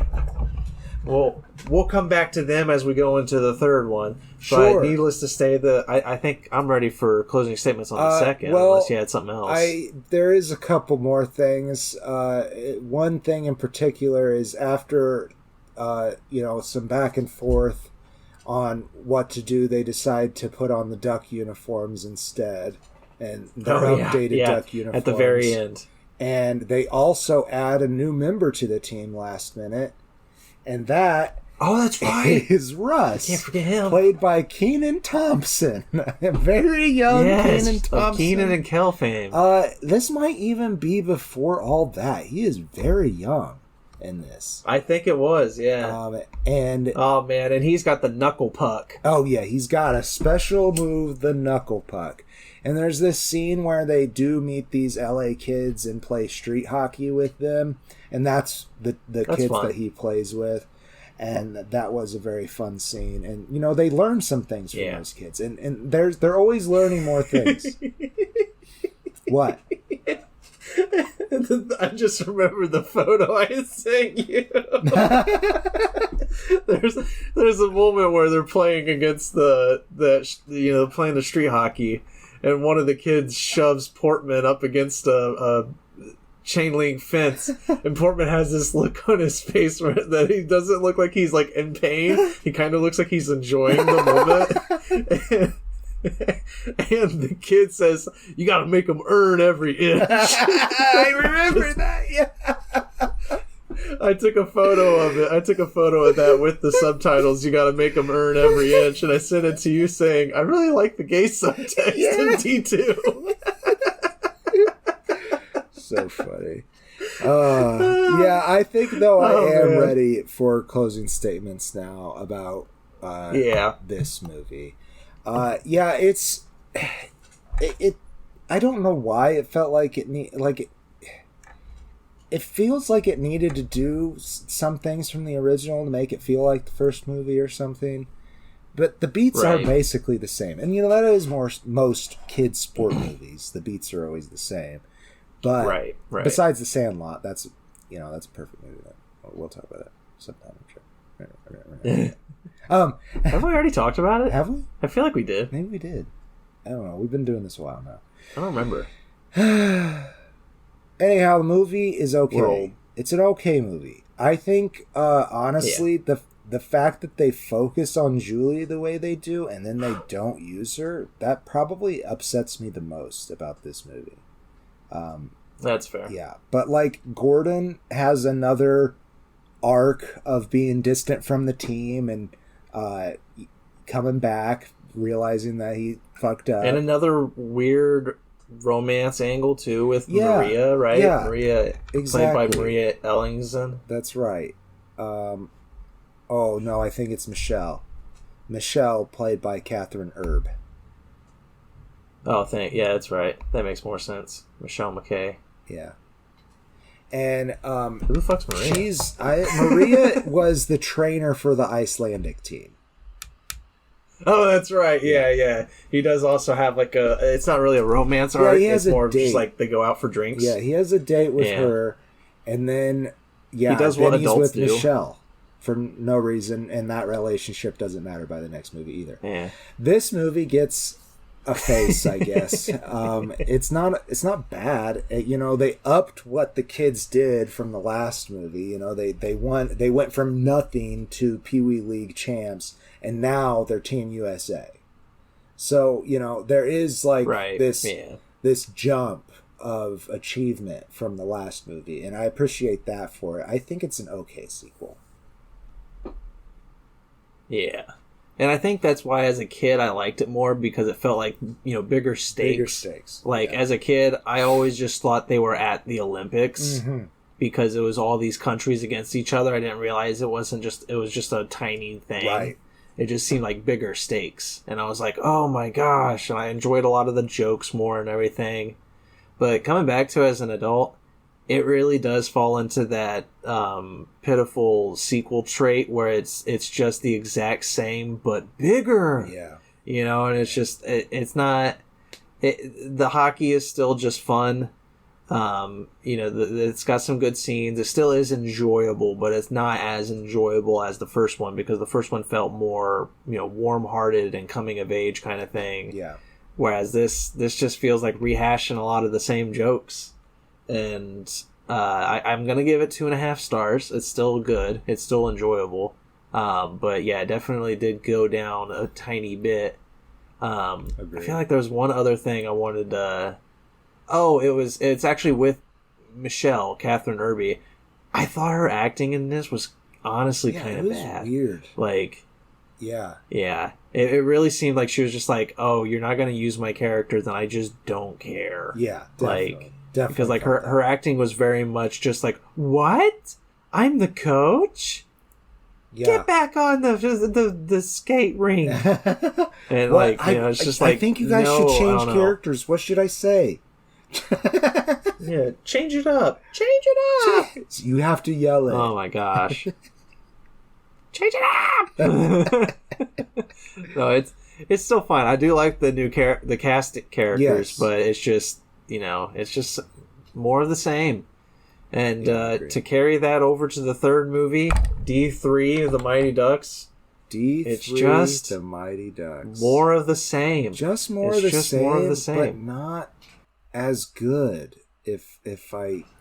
B: we'll come back to them as we go into the third one.
C: Sure.
B: But needless to say, I think I'm ready for closing statements on the second, unless you had something else.
C: There is a couple more things. One thing in particular is after some back and forth on what to do, they decide to put on the duck uniforms instead, and their updated duck uniforms
B: at the very end.
C: And they also add a new member to the team last minute, and that
B: that's right,
C: is Russ.
B: I can't forget him,
C: played by Kenan Thompson, very young Kenan Thompson,
B: Kenan and Kel fame.
C: This might even be before all that. He is very young in this.
B: I think it was, yeah.
C: And
B: he's got the knuckle puck.
C: Oh yeah, he's got a special move, the knuckle puck. And there's this scene where they do meet these LA kids and play street hockey with them, and that's the kids fun. That he plays with. And that was a very fun scene. And they learn some things from those kids, and they're always learning more things. What?
B: I just remember the photo I sent you. There's a moment where they're playing against playing the street hockey, and one of the kids shoves Portman up against a chain link fence, and Portman has this look on his face that he doesn't look like he's like in pain. He kind of looks like he's enjoying the moment. And the kid says, "You got to make them earn every inch."
C: I remember that. Yeah.
B: I took a photo of it. I took a photo of that with the subtitles. You got to make them earn every inch, and I sent it to you saying, "I really like the gay subtext in D2."
C: So funny. I think though I am ready for closing statements now about this movie. It's I don't know why it felt like it feels like it needed to do some things from the original to make it feel like the first movie or something. But the beats are basically the same. And that is most kids sport movies. The beats are always the same. But besides The Sandlot, that's a perfect movie. We'll talk about that sometime, I'm sure.
B: Have we already talked about it?
C: Have we?
B: I feel like we did.
C: Maybe we did. I don't know. We've been doing this a while now.
B: I don't remember.
C: Anyhow, the movie is okay. It's an okay movie. I think, honestly, the fact that they focus on Julie the way they do and then they don't use her, that probably upsets me the most about this movie.
B: That's fair.
C: Yeah. But, Gordon has another arc of being distant from the team and coming back, realizing that he fucked up.
B: And another weird romance angle, too, with Maria, right?
C: Yeah,
B: Maria,
C: exactly.
B: Played by Maria Ellingson.
C: That's right. I think it's Michelle. Michelle, played by Catherine Erb.
B: Oh, that's right. That makes more sense. Michelle McKay.
C: Yeah. And
B: who the fuck's Maria?
C: Maria was the trainer for the Icelandic team.
B: Oh, that's right. Yeah. He does also have it's not really a romance arc. It's more of just they go out for drinks.
C: Yeah, he has a date with her, and then
B: he does what
C: he's
B: adults
C: with Michelle for no reason, and that relationship doesn't matter by the next movie either.
B: Yeah.
C: This movie gets a face, I guess. It's not bad. They upped what the kids did from the last movie. They went from nothing to Pee Wee League champs, and now they're Team USA. So there is this jump of achievement from the last movie, and I appreciate that for it. I think it's an okay sequel.
B: Yeah. And I think that's why as a kid I liked it more, because it felt like, bigger stakes.
C: Bigger stakes.
B: Like, as a kid, I always just thought they were at the Olympics because it was all these countries against each other. I didn't realize it was just a tiny thing.
C: Right.
B: It just seemed like bigger stakes. And I was like, oh my gosh. And I enjoyed a lot of the jokes more and everything. But coming back to it as an adult, it really does fall into that pitiful sequel trait where it's just the exact same but bigger.
C: Yeah.
B: And it's just it's not. The hockey is still just fun. It's got some good scenes. It still is enjoyable, but it's not as enjoyable as the first one, because the first one felt more warm-hearted and coming of age kind of thing.
C: Yeah.
B: Whereas this just feels like rehashing a lot of the same jokes. And I'm going to give it 2.5 stars. It's still good. It's still enjoyable. But yeah, it definitely did go down a tiny bit. I feel like there was one other thing I wanted to... it's actually with Michelle, Catherine Irby. I thought her acting in this was honestly kind of bad.
C: Weird.
B: Like...
C: Yeah.
B: Yeah. It really seemed like she was just like, oh, you're not going to use my character, then I just don't care.
C: Yeah, definitely.
B: Like... Because like her acting was very much just like, what? I'm the coach? Yeah. Get back on the skate ring. And it's just like,
C: I think you guys should change characters. What should I say?
B: Yeah, change it up. Change it up.
C: You have to yell it.
B: Oh my gosh. Change it up. No, it's still fine. I do like the new the cast characters, but it's just it's just more of the same. And to carry that over to the third movie, D3, The Mighty Ducks.
C: D3,
B: it's just
C: The Mighty Ducks.
B: More of the same.
C: Just more of the same, but not as good.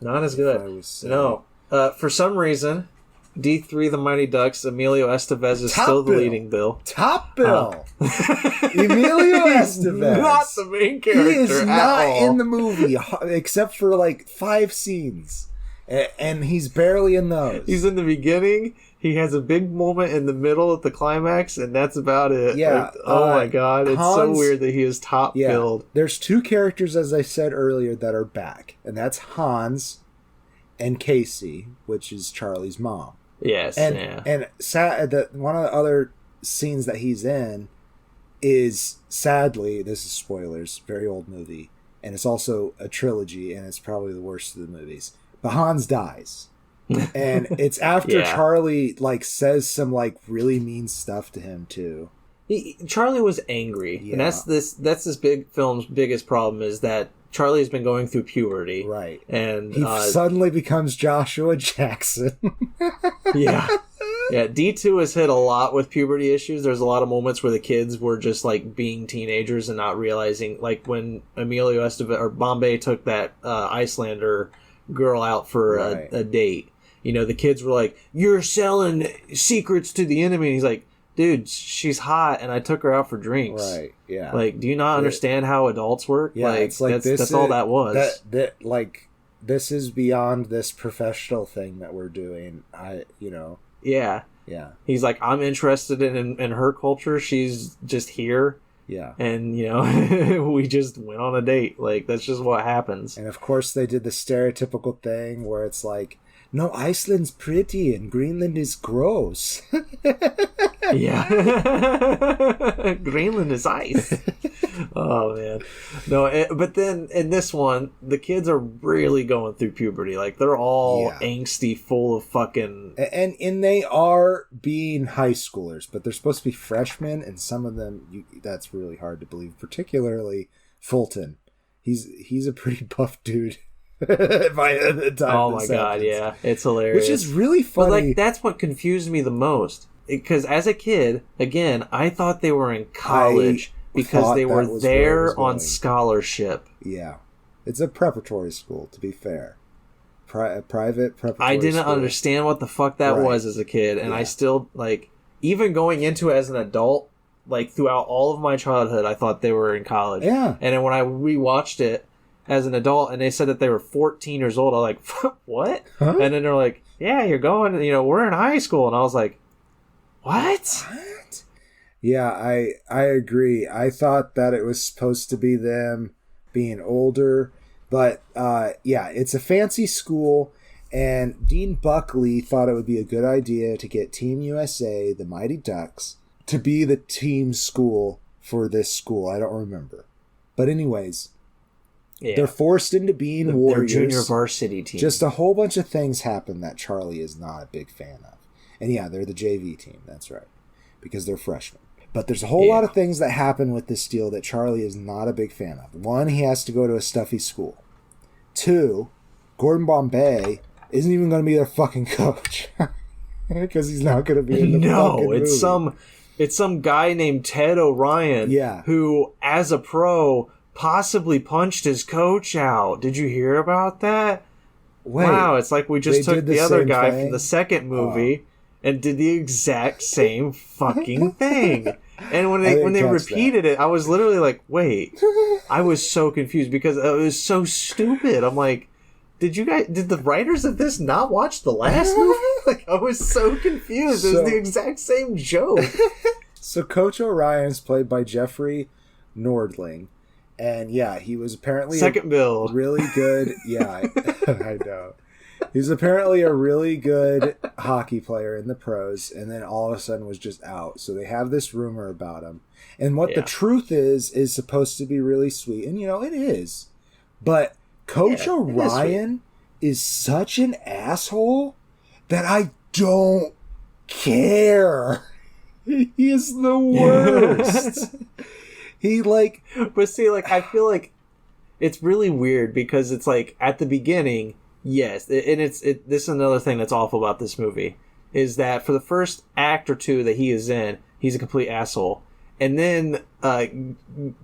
B: Not as good. No. For some reason, D3, The Mighty Ducks, Emilio Estevez is still the leading bill.
C: Top bill. Emilio Estevez.
B: Not the main character.
C: He is not in the movie, except for like 5 scenes. And he's barely in those.
B: He's in the beginning. He has a big moment in the middle at the climax, and that's about it.
C: Yeah.
B: My God. It's so weird that he is top billed.
C: There's 2 characters, as I said earlier, that are back. And that's Hans and Casey, which is Charlie's mom.
B: Yes,
C: and one of the other scenes that he's in is, sadly, this is spoilers, very old movie, and it's also a trilogy, and it's probably the worst of the movies. But Hans dies, and it's after Charlie says some really mean stuff to him too.
B: Charlie was angry, and that's this big film's biggest problem, is that Charlie has been going through puberty.
C: Right.
B: And
C: he suddenly becomes Joshua Jackson.
B: Yeah. Yeah, D2 has hit a lot with puberty issues. There's a lot of moments where the kids were just being teenagers and not realizing, when Emilio Estevez or Bombay took that Icelander girl out for a date. The kids were like, "You're selling secrets to the enemy." And he's like, dude, she's hot, and I took her out for drinks.
C: Right, yeah.
B: Do you not understand how adults work?
C: Yeah, it's
B: that's all that was.
C: This is beyond this professional thing that we're doing.
B: Yeah.
C: Yeah.
B: He's like, I'm interested in her culture. She's just here.
C: Yeah.
B: And, we just went on a date. That's just what happens.
C: And, of course, they did the stereotypical thing where it's like, no, Iceland's pretty and Greenland is gross.
B: Yeah. Greenland is ice. Oh, man. No, but then in this one, the kids are really going through puberty. They're all angsty, full of fucking...
C: And they are being high schoolers, but they're supposed to be freshmen, and some of them, that's really hard to believe, particularly Fulton. He's a pretty buff dude. By the time
B: oh my god, yeah, it's hilarious.
C: Which is really funny.
B: But that's what confused me the most, because as a kid, again, I thought they were in college because they were there on scholarship.
C: Yeah, it's a preparatory school, to be fair. Private preparatory.
B: I didn't
C: school.
B: Understand what the fuck that was as a kid, and I still even going into it as an adult. Throughout all of my childhood, I thought they were in college.
C: Yeah,
B: and then when I rewatched it, as an adult, and they said that they were 14 years old. I was like, what?
C: Huh?
B: And then they're like, yeah, you're going, we're in high school. And I was like, what?
C: Yeah, I agree. I thought that it was supposed to be them being older, but yeah, it's a fancy school, and Dean Buckley thought it would be a good idea to get Team USA, the Mighty Ducks, to be the team school for this school. I don't remember. But anyways, they're forced into being warriors.
B: Their junior varsity team.
C: Just a whole bunch of things happen that Charlie is not a big fan of. And yeah, they're the JV team. That's right. Because they're freshmen. But there's a whole lot of things that happen with this deal that Charlie is not a big fan of. One, he has to go to a stuffy school. Two, Gordon Bombay isn't even going to be their fucking coach. Because he's not going to be in the fucking movie.
B: It's some guy named Ted O'Ryan who, as a pro, possibly punched his coach out. Did you hear about that?
C: Wait,
B: wow, it's like we just took the other guy from the second movie and did the exact same fucking thing. And when they repeated it, I was literally like, wait. I was so confused because it was so stupid. I'm like, did the writers of this not watch the last movie? Like, I was so confused. It was the exact same joke.
C: So Coach Orion's played by Jeffrey Nordling. And yeah, he was apparently
B: second build.
C: Really good. Yeah, I know. He's apparently a really good hockey player in the pros, and then all of a sudden was just out. So they have this rumor about him. And what the truth is supposed to be really sweet. And, it is. But Coach Orion is such an asshole that I don't care. He is the worst.
B: But see, I feel like it's really weird because it's like at the beginning, yes, and this is another thing that's awful about this movie is that for the first act or two that he is in, he's a complete asshole, and then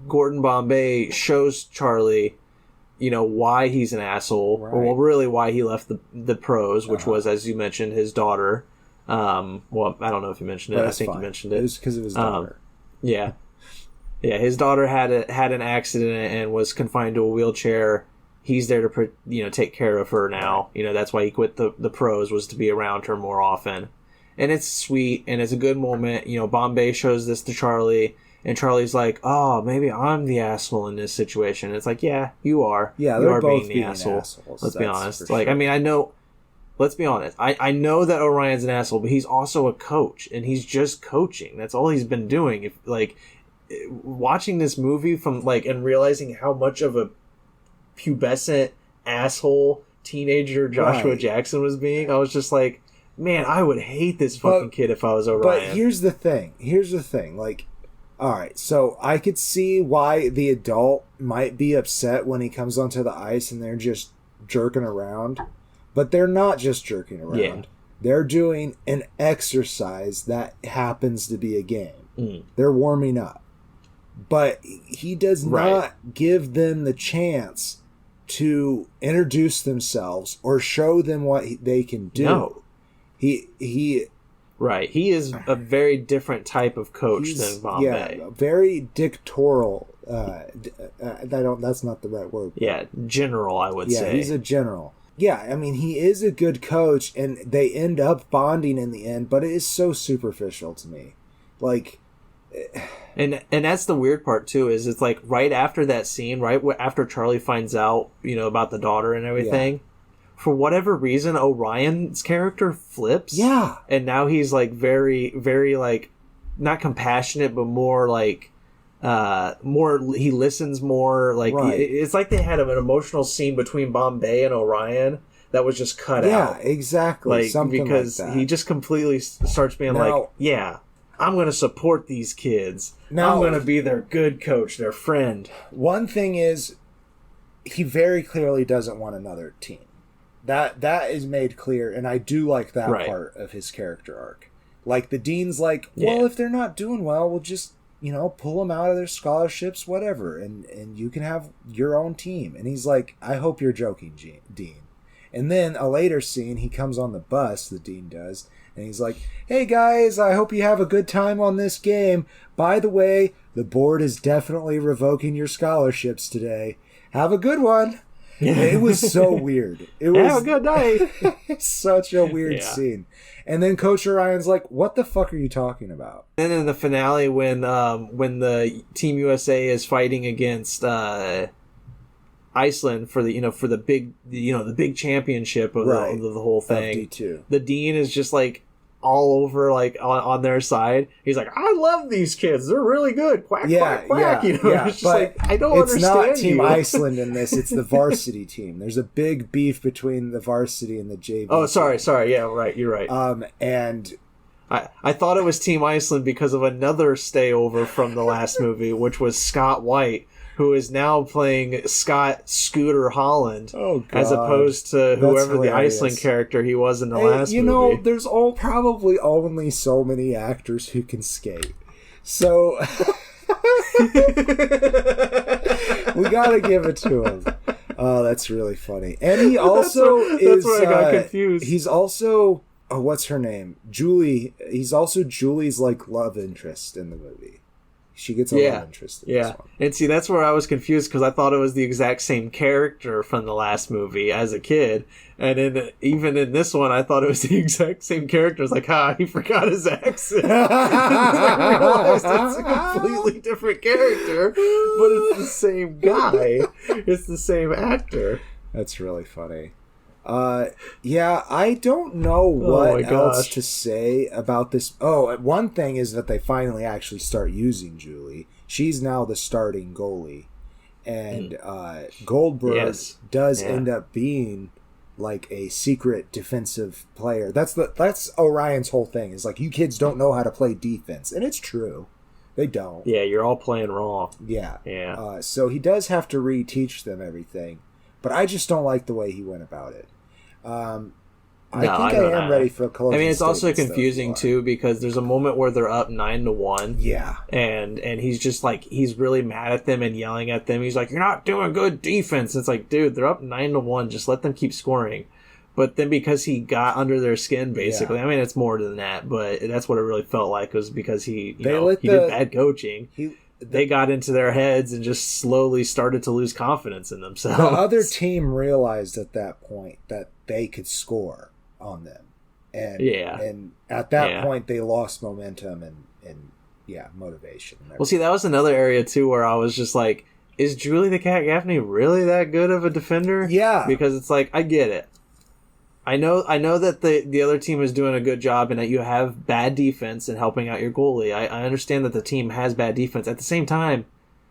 B: Gordon Bombay shows Charlie, why he's an asshole, or really why he left the pros, which was, as you mentioned, his daughter. Well, I don't know if you mentioned it. I think you mentioned it.
C: It was because of his daughter.
B: Yeah. Yeah, his daughter had an accident and was confined to a wheelchair. He's there to take care of her now. That's why he quit the pros, was to be around her more often. And it's sweet and it's a good moment. Bombay shows this to Charlie, and Charlie's like, "Oh, maybe I'm the asshole in this situation." And it's like, "Yeah, you are.
C: Yeah,
B: you
C: they're
B: are
C: both
B: being the asshole."
C: assholes.
B: Let's be honest.
C: Sure.
B: I mean, I know. Let's be honest. I know that Orion's an asshole, but he's also a coach, and he's just coaching. That's all he's been doing. Watching this movie and realizing how much of a pubescent asshole teenager Joshua Jackson was being, I was just like, man, I would hate this fucking kid if I was Orion.
C: But here's the thing. All right, so I could see why the adult might be upset when he comes onto the ice and they're just jerking around, but they're not just jerking around.
B: Yeah.
C: They're doing an exercise that happens to be a game.
B: Mm.
C: They're warming up. But he does not give them the chance to introduce themselves or show them what they can do.
B: No.
C: He
B: He is a very different type of coach than Bombay.
C: Yeah, very dictatorial. That's not the right word.
B: Yeah, general, I would say.
C: Yeah, he's a general. Yeah, I mean, he is a good coach, and they end up bonding in the end, but it is so superficial to me.
B: And that's the weird part too, is it's like right after that scene, right after Charlie finds out, about the daughter and everything, for whatever reason, Orion's character flips.
C: Yeah.
B: And now he's very, very not compassionate, but more he listens more. It's like they had an emotional scene between Bombay and Orion that was just cut out.
C: Yeah, exactly. Something
B: because
C: like that.
B: he just completely starts being I'm going to support these kids. I'm going to be their good coach, their friend.
C: One thing is, he very clearly doesn't want another team. That is made clear, and I do like that part of his character arc. The dean's if they're not doing well, we'll just, pull them out of their scholarships, whatever, and you can have your own team. And he's like, I hope you're joking, Dean. And then a later scene, he comes on the bus, the dean does, And he's like, hey guys, I hope you have a good time on this game. By the way, the board is definitely revoking your scholarships today. Have a good one. It was so weird. It was
B: have a good night.
C: such a weird scene. And then Coach Orion's like, what the fuck are you talking about?
B: And in the finale, when the Team USA is fighting against Iceland for the big championship of the whole thing,
C: D2.
B: The dean is just like all over like on their side. He's like, I love these kids. They're really good. Quack, quack, quack. It's just like, I don't understand.
C: It's not Team Iceland in this. It's the varsity team. There's a big beef between the varsity and the JV.
B: Oh, sorry. Yeah, right. You're right.
C: And
B: I thought it was Team Iceland because of another stayover from the last movie, which was Scott White, who is now playing Scott Scooter Holland, as opposed to whoever the Iceland character he was in the last movie.
C: There's probably only so many actors who can skate. So we gotta give it to him. Oh, that's really funny. And he also
B: that's where I got confused.
C: He's also what's her name? Julie. He's also Julie's like love interest in the movie. She gets a love interest in this one.
B: And see, that's where I was confused because I thought it was the exact same character from the last movie as a kid. And even in this one, I thought it was the exact same character. I was like, he forgot his accent. I realized it's a completely different character, but it's the same guy. It's the same actor.
C: That's really funny. I don't know what else to say about this. One thing is that they finally actually start using Julie. She's now the starting goalie. And Goldberg does end up being like a secret defensive player. That's Orion's whole thing. Is like, you kids don't know how to play defense. And it's true. They don't.
B: Yeah, you're all playing wrong.
C: Yeah.
B: Yeah.
C: So he does have to reteach them everything. But I just don't like the way he went about it. I am ready for a closing.
B: I mean, it's also confusing too because there's a moment where they're up 9-1.
C: Yeah,
B: and he's just like, he's really mad at them and yelling at them. He's like, "You're not doing good defense." It's like, dude, they're up 9-1. Just let them keep scoring. But then because he got under their skin, basically, I mean, it's more than that, but that's what it really felt like, was because he did bad coaching. They got into their heads and just slowly started to lose confidence in themselves.
C: The other team realized at that point that they could score on them. And at that point, they lost momentum and motivation.
B: Well, see, that was another area, too, where I was just like, is Julie the Cat Gaffney really that good of a defender?
C: Yeah.
B: Because it's like, I get it. I know that the other team is doing a good job and that you have bad defense and helping out your goalie. I understand that the team has bad defense. At the same time,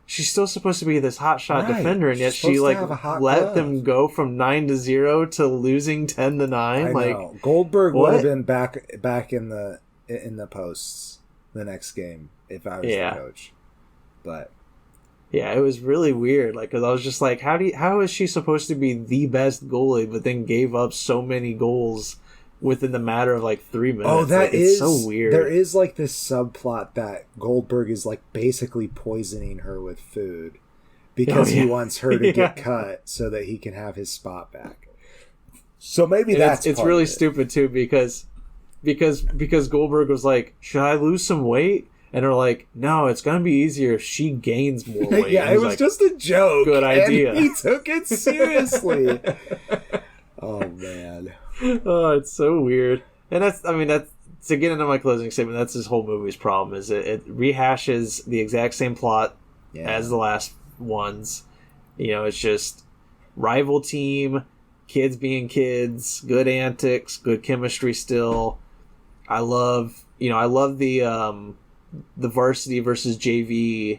B: she's still supposed to be this hotshot defender, and yet she let them go from 9-0 to losing 10-9.
C: I know. Goldberg would have been back in the posts the next game if I was the coach. But
B: yeah, it was really weird. Like, because I was just like, how is she supposed to be the best goalie, but then gave up so many goals within the matter of like 3 minutes?
C: Oh, it's
B: so weird.
C: There is like this subplot that Goldberg is like basically poisoning her with food because he wants her to get cut so that he can have his spot back. So maybe it's
B: really stupid too because Goldberg was like, should I lose some weight? And they're like, no, it's going to be easier if she gains more weight.
C: Yeah, it was just a joke.
B: Good idea.
C: And he took it seriously. Oh, man.
B: Oh, it's so weird. And that's to get into my closing statement, that's this whole movie's problem, is it rehashes the exact same plot as the last ones. It's just rival team, kids being kids, good antics, good chemistry still. I love the varsity versus JV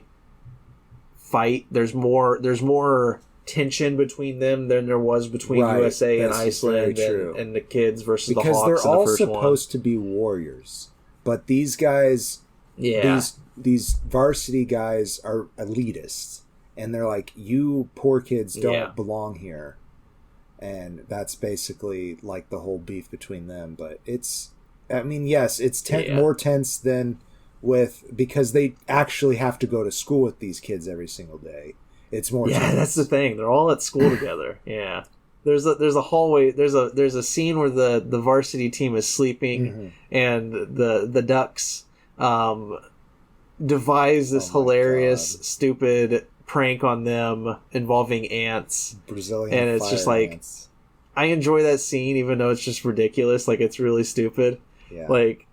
B: fight. There's more tension between them than there was between USA and Iceland and the kids versus the Hawks.
C: Because they're all supposed
B: to
C: be warriors, but these guys, these varsity guys are elitists, and they're like, you poor kids don't belong here, and that's basically like the whole beef between them. But it's more tense than because they actually have to go to school with these kids every single day. It's more tense.
B: That's the thing. They're all at school together. Yeah. there's a hallway. There's a scene where the varsity team is sleeping, and the Ducks devise this hilarious, stupid prank on them involving ants.
C: Brazilian
B: and it's just like
C: ants.
B: I enjoy that scene, even though it's just ridiculous. Like, it's really stupid.
C: Yeah.
B: Like,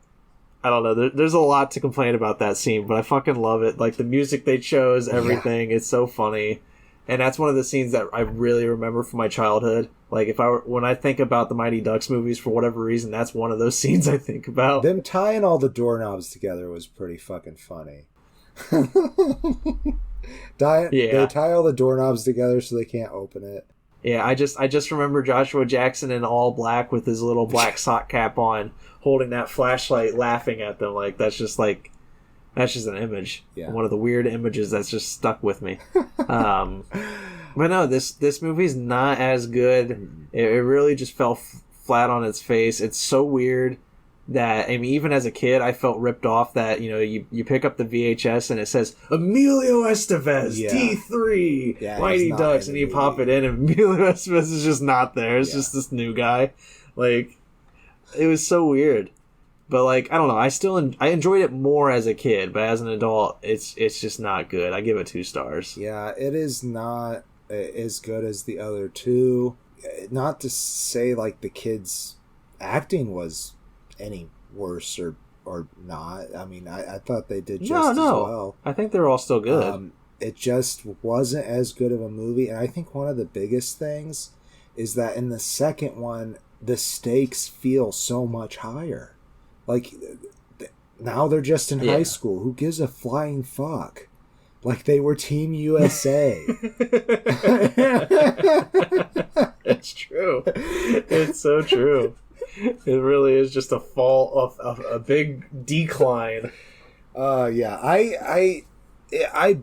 B: I don't know. There's a lot to complain about that scene, but I fucking love it. Like, the music they chose, everything. It's so funny. And that's one of the scenes that I really remember from my childhood. Like, when I think about the Mighty Ducks movies, for whatever reason, that's one of those scenes I think about.
C: Them tying all the doorknobs together was pretty fucking funny. They tie all the doorknobs together so they can't open it.
B: Yeah, I just remember Joshua Jackson in all black with his little black sock cap on, holding that flashlight, laughing at them. Like, that's just an image. Yeah. One of the weird images that's just stuck with me. But no, this movie's not as good. It really just fell flat on its face. It's so weird that, I mean, even as a kid, I felt ripped off that, you know, you pick up the VHS and it says Emilio Estevez, T3, Mighty Ducks, and you pop it in and Emilio Estevez is just not there. It's just this new guy. Like, it was so weird. But, like, I don't know. I enjoyed it more as a kid, but as an adult, it's just not good. I give it 2 stars.
C: Yeah, it is not as good as the other two. Not to say, like, the kids' acting was any worse or not. I mean, I thought they did just as well.
B: I think they're all still good.
C: It just wasn't as good of a movie. And I think one of the biggest things is that in the second one, the stakes feel so much higher. Like, now they're just in high school. Who gives a flying fuck? Like, they were Team USA.
B: It's true. It's so true. It really is just a fall of a big decline.
C: Yeah. I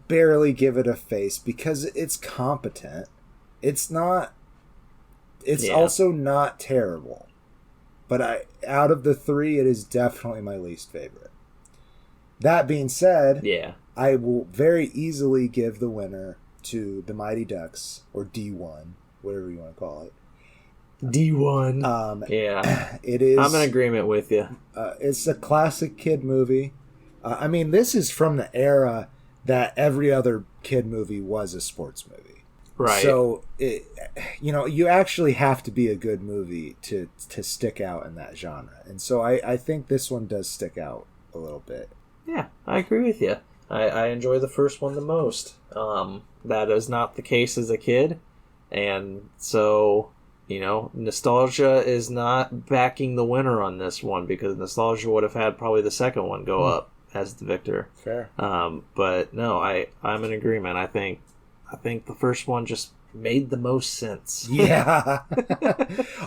C: barely give it a face because it's competent. It's not... It's also not terrible. But out of the 3, it is definitely my least favorite. That being said, I will very easily give the winner to the Mighty Ducks, or D1, whatever you want to call it.
B: D1.
C: It is.
B: I'm in agreement with you.
C: It's a classic kid movie. I mean, this is from the era that every other kid movie was a sports movie.
B: Right.
C: So, you actually have to be a good movie to stick out in that genre. And so I think this one does stick out a little bit.
B: Yeah, I agree with you. I enjoy the first one the most. That is not the case as a kid. And so, nostalgia is not backing the winner on this one, because nostalgia would have had probably the second one go up as the victor.
C: Fair.
B: But no, I'm in agreement. I think the first one just made the most sense.
C: Yeah.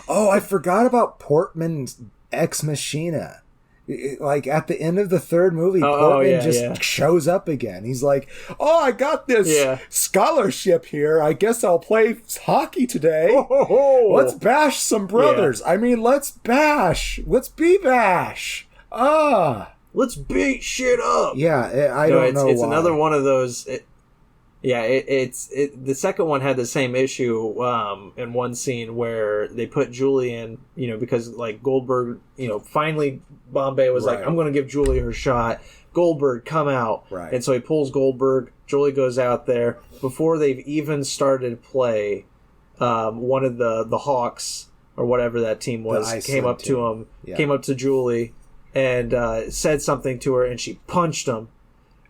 C: Oh, I forgot about Portman's Ex Machina. Like, at the end of the third movie, Portman shows up again. He's like, "Oh, I got this scholarship here. I guess I'll play hockey today. Let's bash some brothers. I mean, let's bash. Let's be bash.
B: Let's beat shit up."
C: Yeah, I don't know.
B: It's
C: why.
B: another one of those. The second one had the same issue in one scene where they put Julie in, because, like, Goldberg, finally Bombay was like, "I'm going to give Julie her shot. Goldberg, come out."
C: Right.
B: And so he pulls Goldberg. Julie goes out there. Before they've even started play, one of the Hawks, or whatever that team was, came up to him, came up to Julie, and said something to her, and she punched him.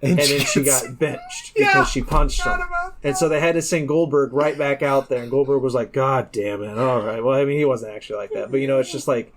B: And then she got benched because she punched him. And so they had to send Goldberg right back out there. And Goldberg was like, "God damn it. All right." Well, I mean, he wasn't actually like that. But, it's just like,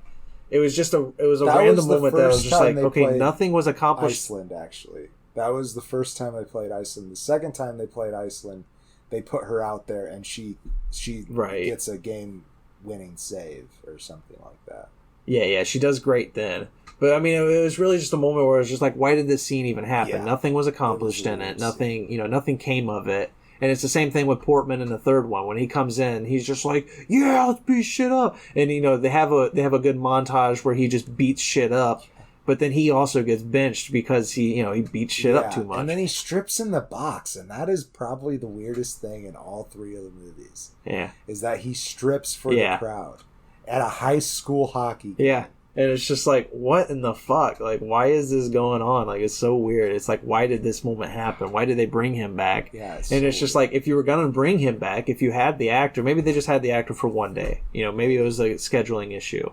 B: it was a random moment that was just like, okay, nothing was accomplished.
C: Iceland, actually. That was the first time they played Iceland. The second time they played Iceland, they put her out there and she gets a game-winning save or something like that.
B: Yeah, she does great then. But, I mean, it was really just a moment where it was just like, why did this scene even happen? Yeah. Nothing was accomplished in it. Nothing came of it. And it's the same thing with Portman in the third one. When he comes in, he's just like, "Yeah, let's beat shit up." And, they have a good montage where he just beats shit up. But then he also gets benched because he beats shit up too much.
C: And then he strips in the box, and that is probably the weirdest thing in all three of the movies.
B: Yeah.
C: Is that he strips for the crowd at a high school hockey game.
B: Yeah. And it's just like, what in the fuck? Like, why is this going on? Like, it's so weird. It's like, why did this moment happen? Why did they bring him back?
C: Yeah,
B: it's just like, if you were going to bring him back, if you had the actor, maybe they just had the actor for one day. Maybe it was a scheduling issue.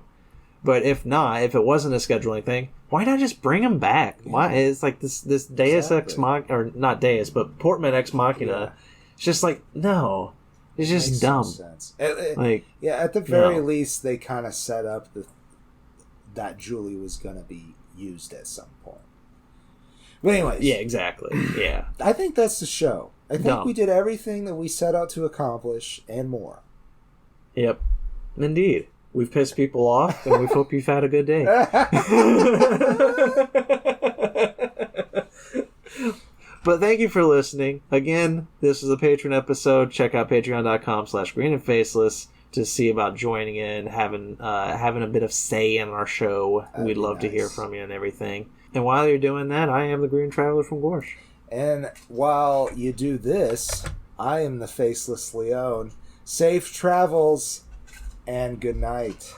B: But if not, if it wasn't a scheduling thing, why not just bring him back? Yeah. Why? It's like this Deus Ex Machina, or not Deus, but Portman Ex Machina. Yeah. It's just like, no. It's just makes dumb.
C: Sense. At the very least, they kind of set up that Julie was going to be used at some point. But anyways.
B: Yeah, exactly. Yeah.
C: I think that's the show. I think we did everything that we set out to accomplish and more. Yep.
B: Indeed. We've pissed people off, and we hope you've had a good day. But thank you for listening. Again, this is a Patreon episode. Check out patreon.com/greenandfaceless to see about joining in, having a bit of say in our show. We'd love to hear from you and everything. And while you're doing that, I am the Green Traveler from Gorsh.
C: And while you do this, I am the Faceless Leone. Safe travels and good night.